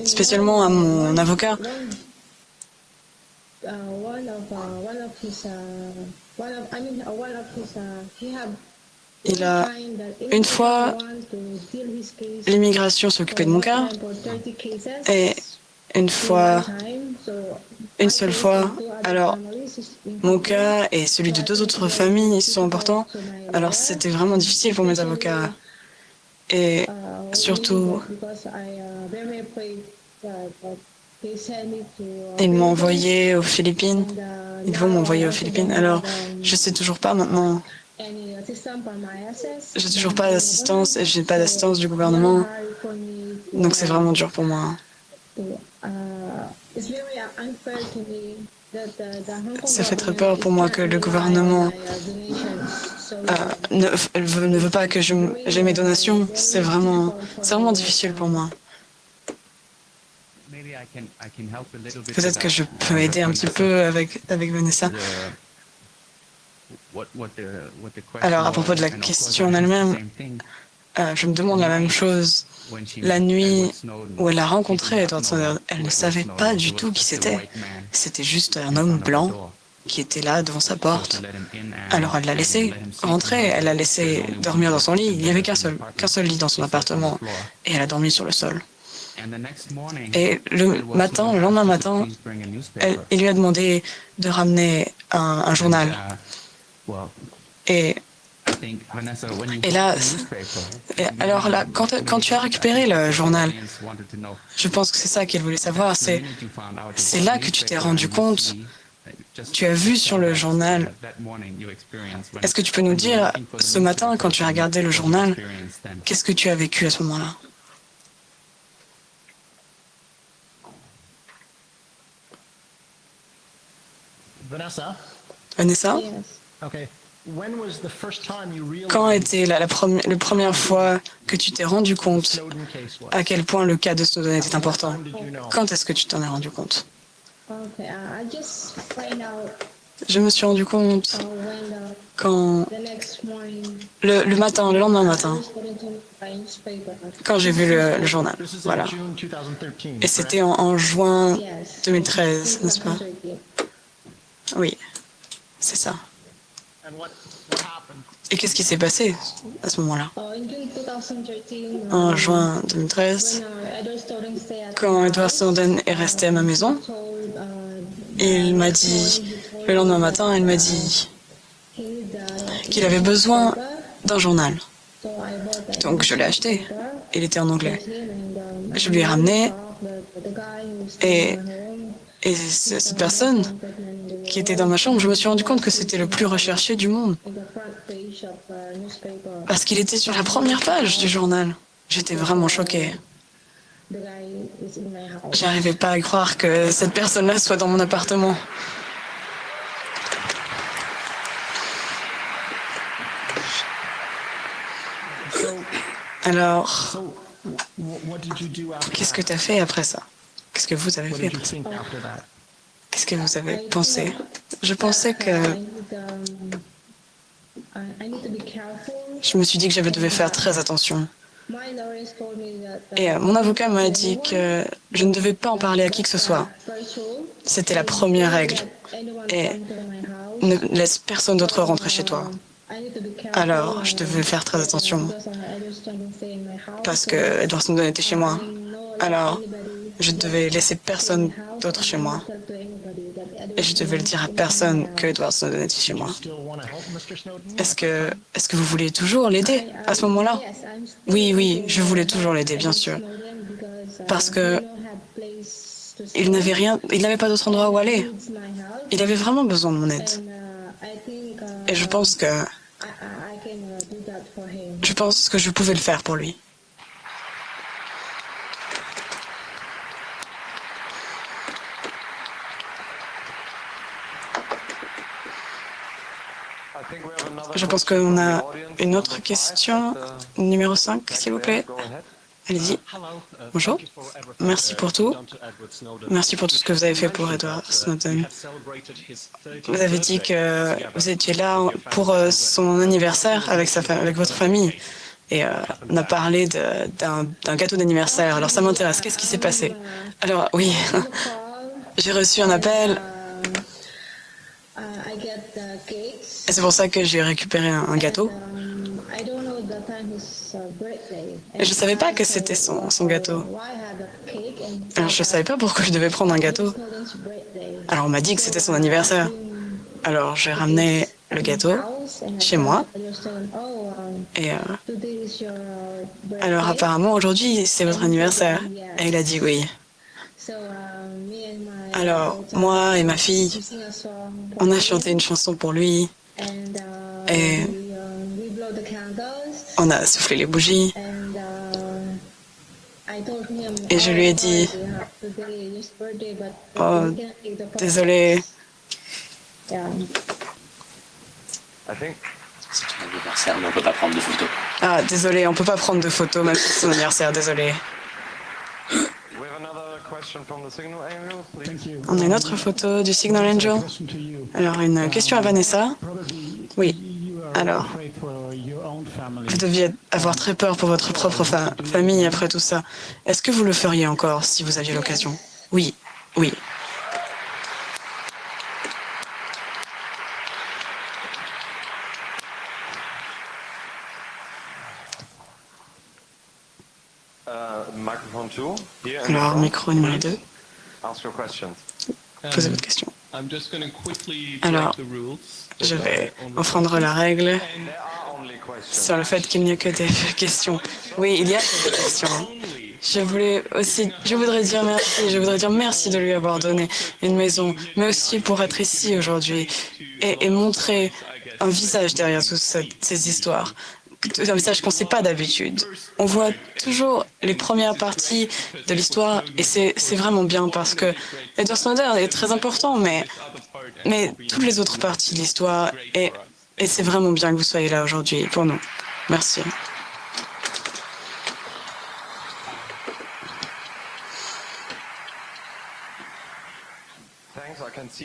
spécialement à mon avocat, il a, une fois, l'immigration s'occupait de mon cas, et une seule fois, alors mon cas et celui de 2 autres familles sont importants, alors c'était vraiment difficile pour mes avocats. Et surtout, ils m'ont envoyé aux Philippines. Ils vont m'envoyer aux Philippines. Alors, je sais toujours pas maintenant. J'ai toujours pas d'assistance et j'ai pas d'assistance du gouvernement. Donc c'est vraiment dur pour moi. Ça fait très peur pour moi que le gouvernement ne veut pas que j'ai mes donations. C'est vraiment difficile pour moi. Peut-être que je peux aider un petit peu avec Vanessa. Alors, à propos de la question en elle-même, je me demande la même chose. La nuit où elle a rencontré Edward Snowden, elle ne savait pas du tout qui c'était. C'était juste un homme blanc qui était là devant sa porte. Alors elle l'a laissé rentrer, elle l'a laissé dormir dans son lit. Il n'y avait qu'un seul lit dans son appartement et elle a dormi sur le sol. Et le lendemain matin, il lui a demandé de ramener un journal. Et là, quand tu as récupéré le journal, je pense que c'est ça qu'elle voulait savoir. C'est là que tu t'es rendu compte. Tu as vu sur le journal. Est-ce que tu peux nous dire, ce matin, quand tu as regardé le journal, qu'est-ce que tu as vécu à ce moment-là? Vanessa? Quand était la première fois que tu t'es rendu compte à quel point le cas de Snowden était important? Quand est-ce que tu t'en es rendu compte? Je me suis rendu compte quand le lendemain matin, quand j'ai vu le journal. Voilà. Et c'était en juin 2013, n'est-ce pas? Oui, c'est ça. Et qu'est-ce qui s'est passé à ce moment-là? En juin 2013, quand Edward Snowden est resté à ma maison, il m'a dit, le lendemain matin, il m'a dit qu'il avait besoin d'un journal. Donc je l'ai acheté. Il était en anglais. Je lui ai ramené et cette personne qui était dans ma chambre, je me suis rendu compte que c'était le plus recherché du monde. Parce qu'il était sur la première page du journal. J'étais vraiment choquée. J'arrivais pas à croire que cette personne-là soit dans mon appartement. Alors, qu'est-ce que tu as fait après ça? Qu'est-ce que vous avez fait après ça? Qu'est-ce que vous avez pensé? Je pensais que... Je me suis dit que je devais faire très attention. Et mon avocat m'a dit que je ne devais pas en parler à qui que ce soit. C'était la première règle. Et ne laisse personne d'autre rentrer chez toi. Alors, je devais faire très attention. Parce que Edward Snowden était chez moi. Alors, je devais laisser personne d'autre chez moi. Et je devais le dire à personne que Edward Snowden était chez moi. Est-ce que vous voulez toujours l'aider à ce moment-là? Oui, je voulais toujours l'aider, bien sûr. Parce que il n'avait pas d'autre endroit où aller. Il avait vraiment besoin de mon aide. Et je pense que je pouvais le faire pour lui. Je pense qu'on a une autre question, numéro 5, s'il vous plaît. Allez-y. Bonjour. Merci pour tout. Merci pour tout ce que vous avez fait pour Edward Snowden. Vous avez dit que vous étiez là pour son anniversaire avec votre famille. Et on a parlé d'un gâteau d'anniversaire. Alors ça m'intéresse. Qu'est-ce qui s'est passé? Alors oui, j'ai reçu un appel. Et c'est pour ça que j'ai récupéré un gâteau. Et je ne savais pas que c'était son gâteau. Alors je ne savais pas pourquoi je devais prendre un gâteau. Alors on m'a dit que c'était son anniversaire. Alors j'ai ramené le gâteau chez moi. Et alors apparemment aujourd'hui c'est votre anniversaire. Et il a dit oui. Alors moi et ma fille, on a chanté une chanson pour lui. Et on a soufflé les bougies. Et je lui ai dit, oh, désolé. C'est son anniversaire, mais on ne peut pas prendre de photos. Ah, désolé, on ne peut pas prendre de photos, même si c'est son anniversaire, désolé. On a une autre photo du Signal Angel. Alors, une question à Vanessa. Oui. Alors, vous deviez avoir très peur pour votre propre famille après tout ça. Est-ce que vous le feriez encore si vous aviez l'occasion? Oui, oui. Alors, micro numéro 2. Posez votre question. Alors, je vais enfreindre la règle sur le fait qu'il n'y a que des questions. Oui, il y a des questions. Je voudrais dire merci de lui avoir donné une maison, mais aussi pour être ici aujourd'hui et montrer un visage derrière toutes ces histoires. Un visage qu'on ne sait pas d'habitude. On voit toujours les premières parties de l'histoire et c'est vraiment bien parce que Edward Snowden est très important, mais toutes les autres parties de l'histoire et c'est vraiment bien que vous soyez là aujourd'hui pour nous. Merci.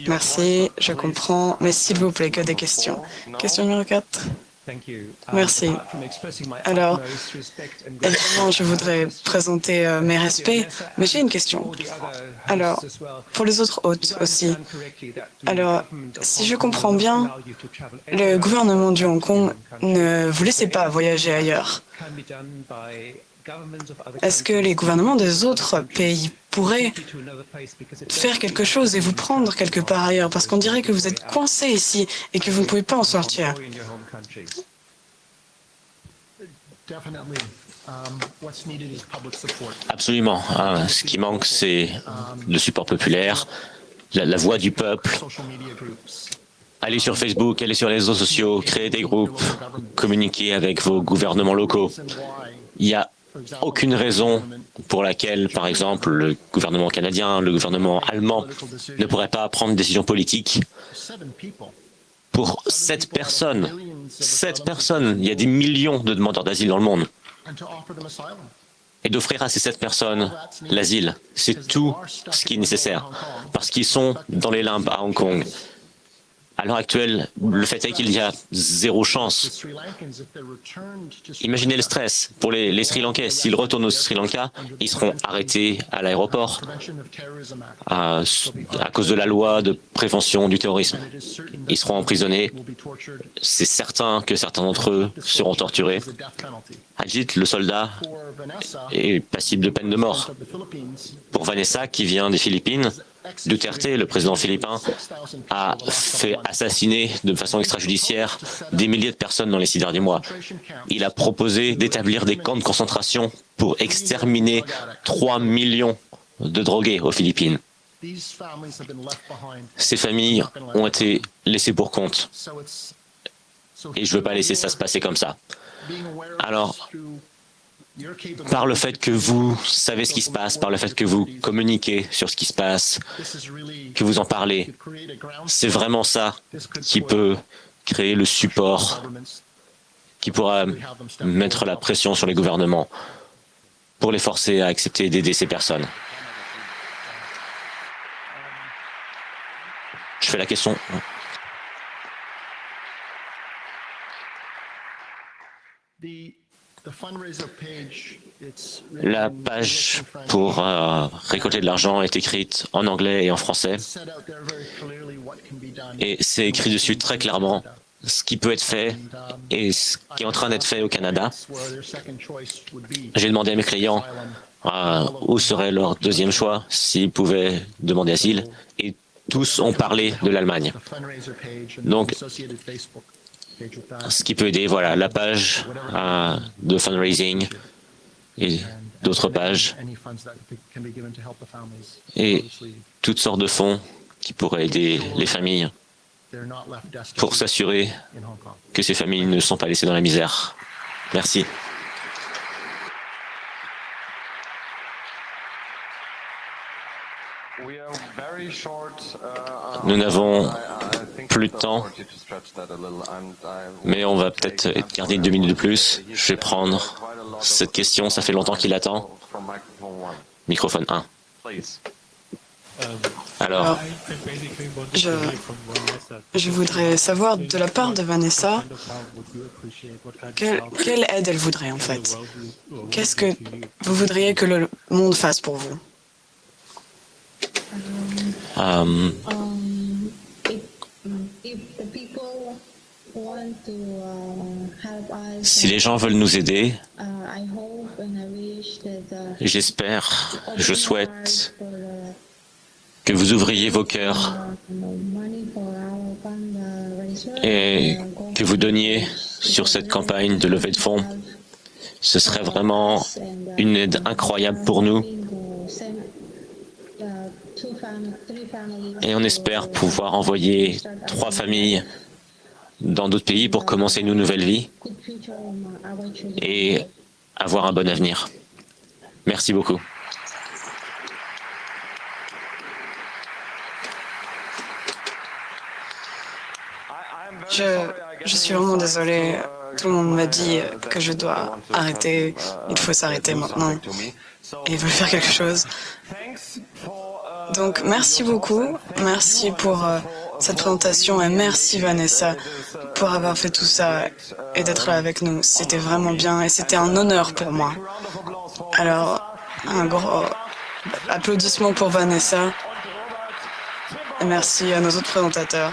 Merci, je comprends, mais s'il vous plaît, que des questions. Question numéro 4. Merci. Alors, évidemment, je voudrais présenter mes respects, mais j'ai une question. Alors, pour les autres hôtes aussi. Alors, si je comprends bien, le gouvernement du Hong Kong ne vous laissait pas voyager ailleurs. Est-ce que les gouvernements des autres pays pourraient faire quelque chose et vous prendre quelque part ailleurs? Parce qu'on dirait que vous êtes coincé ici et que vous ne pouvez pas en sortir. Absolument. Ce qui manque, c'est le support populaire, la voix du peuple. Allez sur Facebook, allez sur les réseaux sociaux, créez des groupes, communiquez avec vos gouvernements locaux. Il n'y a aucune raison pour laquelle, par exemple, le gouvernement canadien, le gouvernement allemand ne pourrait pas prendre une décision politique pour 7 personnes. 7 personnes. Il y a des millions de demandeurs d'asile dans le monde. Et d'offrir à ces 7 personnes l'asile, c'est tout ce qui est nécessaire. Parce qu'ils sont dans les limbes à Hong Kong. À l'heure actuelle, le fait est qu'il y a 0 chance. Imaginez le stress pour les Sri Lankais. S'ils retournent au Sri Lanka, ils seront arrêtés à l'aéroport à cause de la loi de prévention du terrorisme. Ils seront emprisonnés. C'est certain que certains d'entre eux seront torturés. Ajit, le soldat, est passible de peine de mort. Pour Vanessa, qui vient des Philippines, Duterte, le président philippin, a fait assassiner de façon extrajudiciaire des milliers de personnes dans les 6 derniers mois. Il a proposé d'établir des camps de concentration pour exterminer 3 millions de drogués aux Philippines. Ces familles ont été laissées pour compte. Et je ne veux pas laisser ça se passer comme ça. Alors, par le fait que vous savez ce qui se passe, par le fait que vous communiquez sur ce qui se passe, que vous en parlez, c'est vraiment ça qui peut créer le support, qui pourra mettre la pression sur les gouvernements pour les forcer à accepter d'aider ces personnes. Je fais la question. La page pour récolter de l'argent est écrite en anglais et en français. Et c'est écrit dessus très clairement ce qui peut être fait et ce qui est en train d'être fait au Canada. J'ai demandé à mes clients où serait leur deuxième choix s'ils pouvaient demander asile. Et tous ont parlé de l'Allemagne. Donc, ce qui peut aider, voilà, la page de fundraising et d'autres pages et toutes sortes de fonds qui pourraient aider les familles pour s'assurer que ces familles ne sont pas laissées dans la misère. Merci. Nous n'avons plus de temps, mais on va peut-être garder 2 minutes de plus. Je vais prendre cette question, ça fait longtemps qu'il attend. Microphone 1. Alors, je voudrais savoir de la part de Vanessa, quelle aide elle voudrait en fait. Qu'est-ce que vous voudriez que le monde fasse pour vous? Si les gens veulent nous aider, j'espère, je souhaite que vous ouvriez vos cœurs et que vous donniez sur cette campagne de levée de fonds. Ce serait vraiment une aide incroyable pour nous. Et on espère pouvoir envoyer 3 familles dans d'autres pays pour commencer une nouvelle vie et avoir un bon avenir. Merci beaucoup. Je suis vraiment désolée. Tout le monde m'a dit que je dois arrêter. Il faut s'arrêter maintenant. Et ils veulent faire quelque chose. Donc, merci beaucoup. Merci pour cette présentation et merci Vanessa pour avoir fait tout ça et d'être là avec nous. C'était vraiment bien et c'était un honneur pour moi. Alors, un gros applaudissement pour Vanessa et merci à nos autres présentateurs.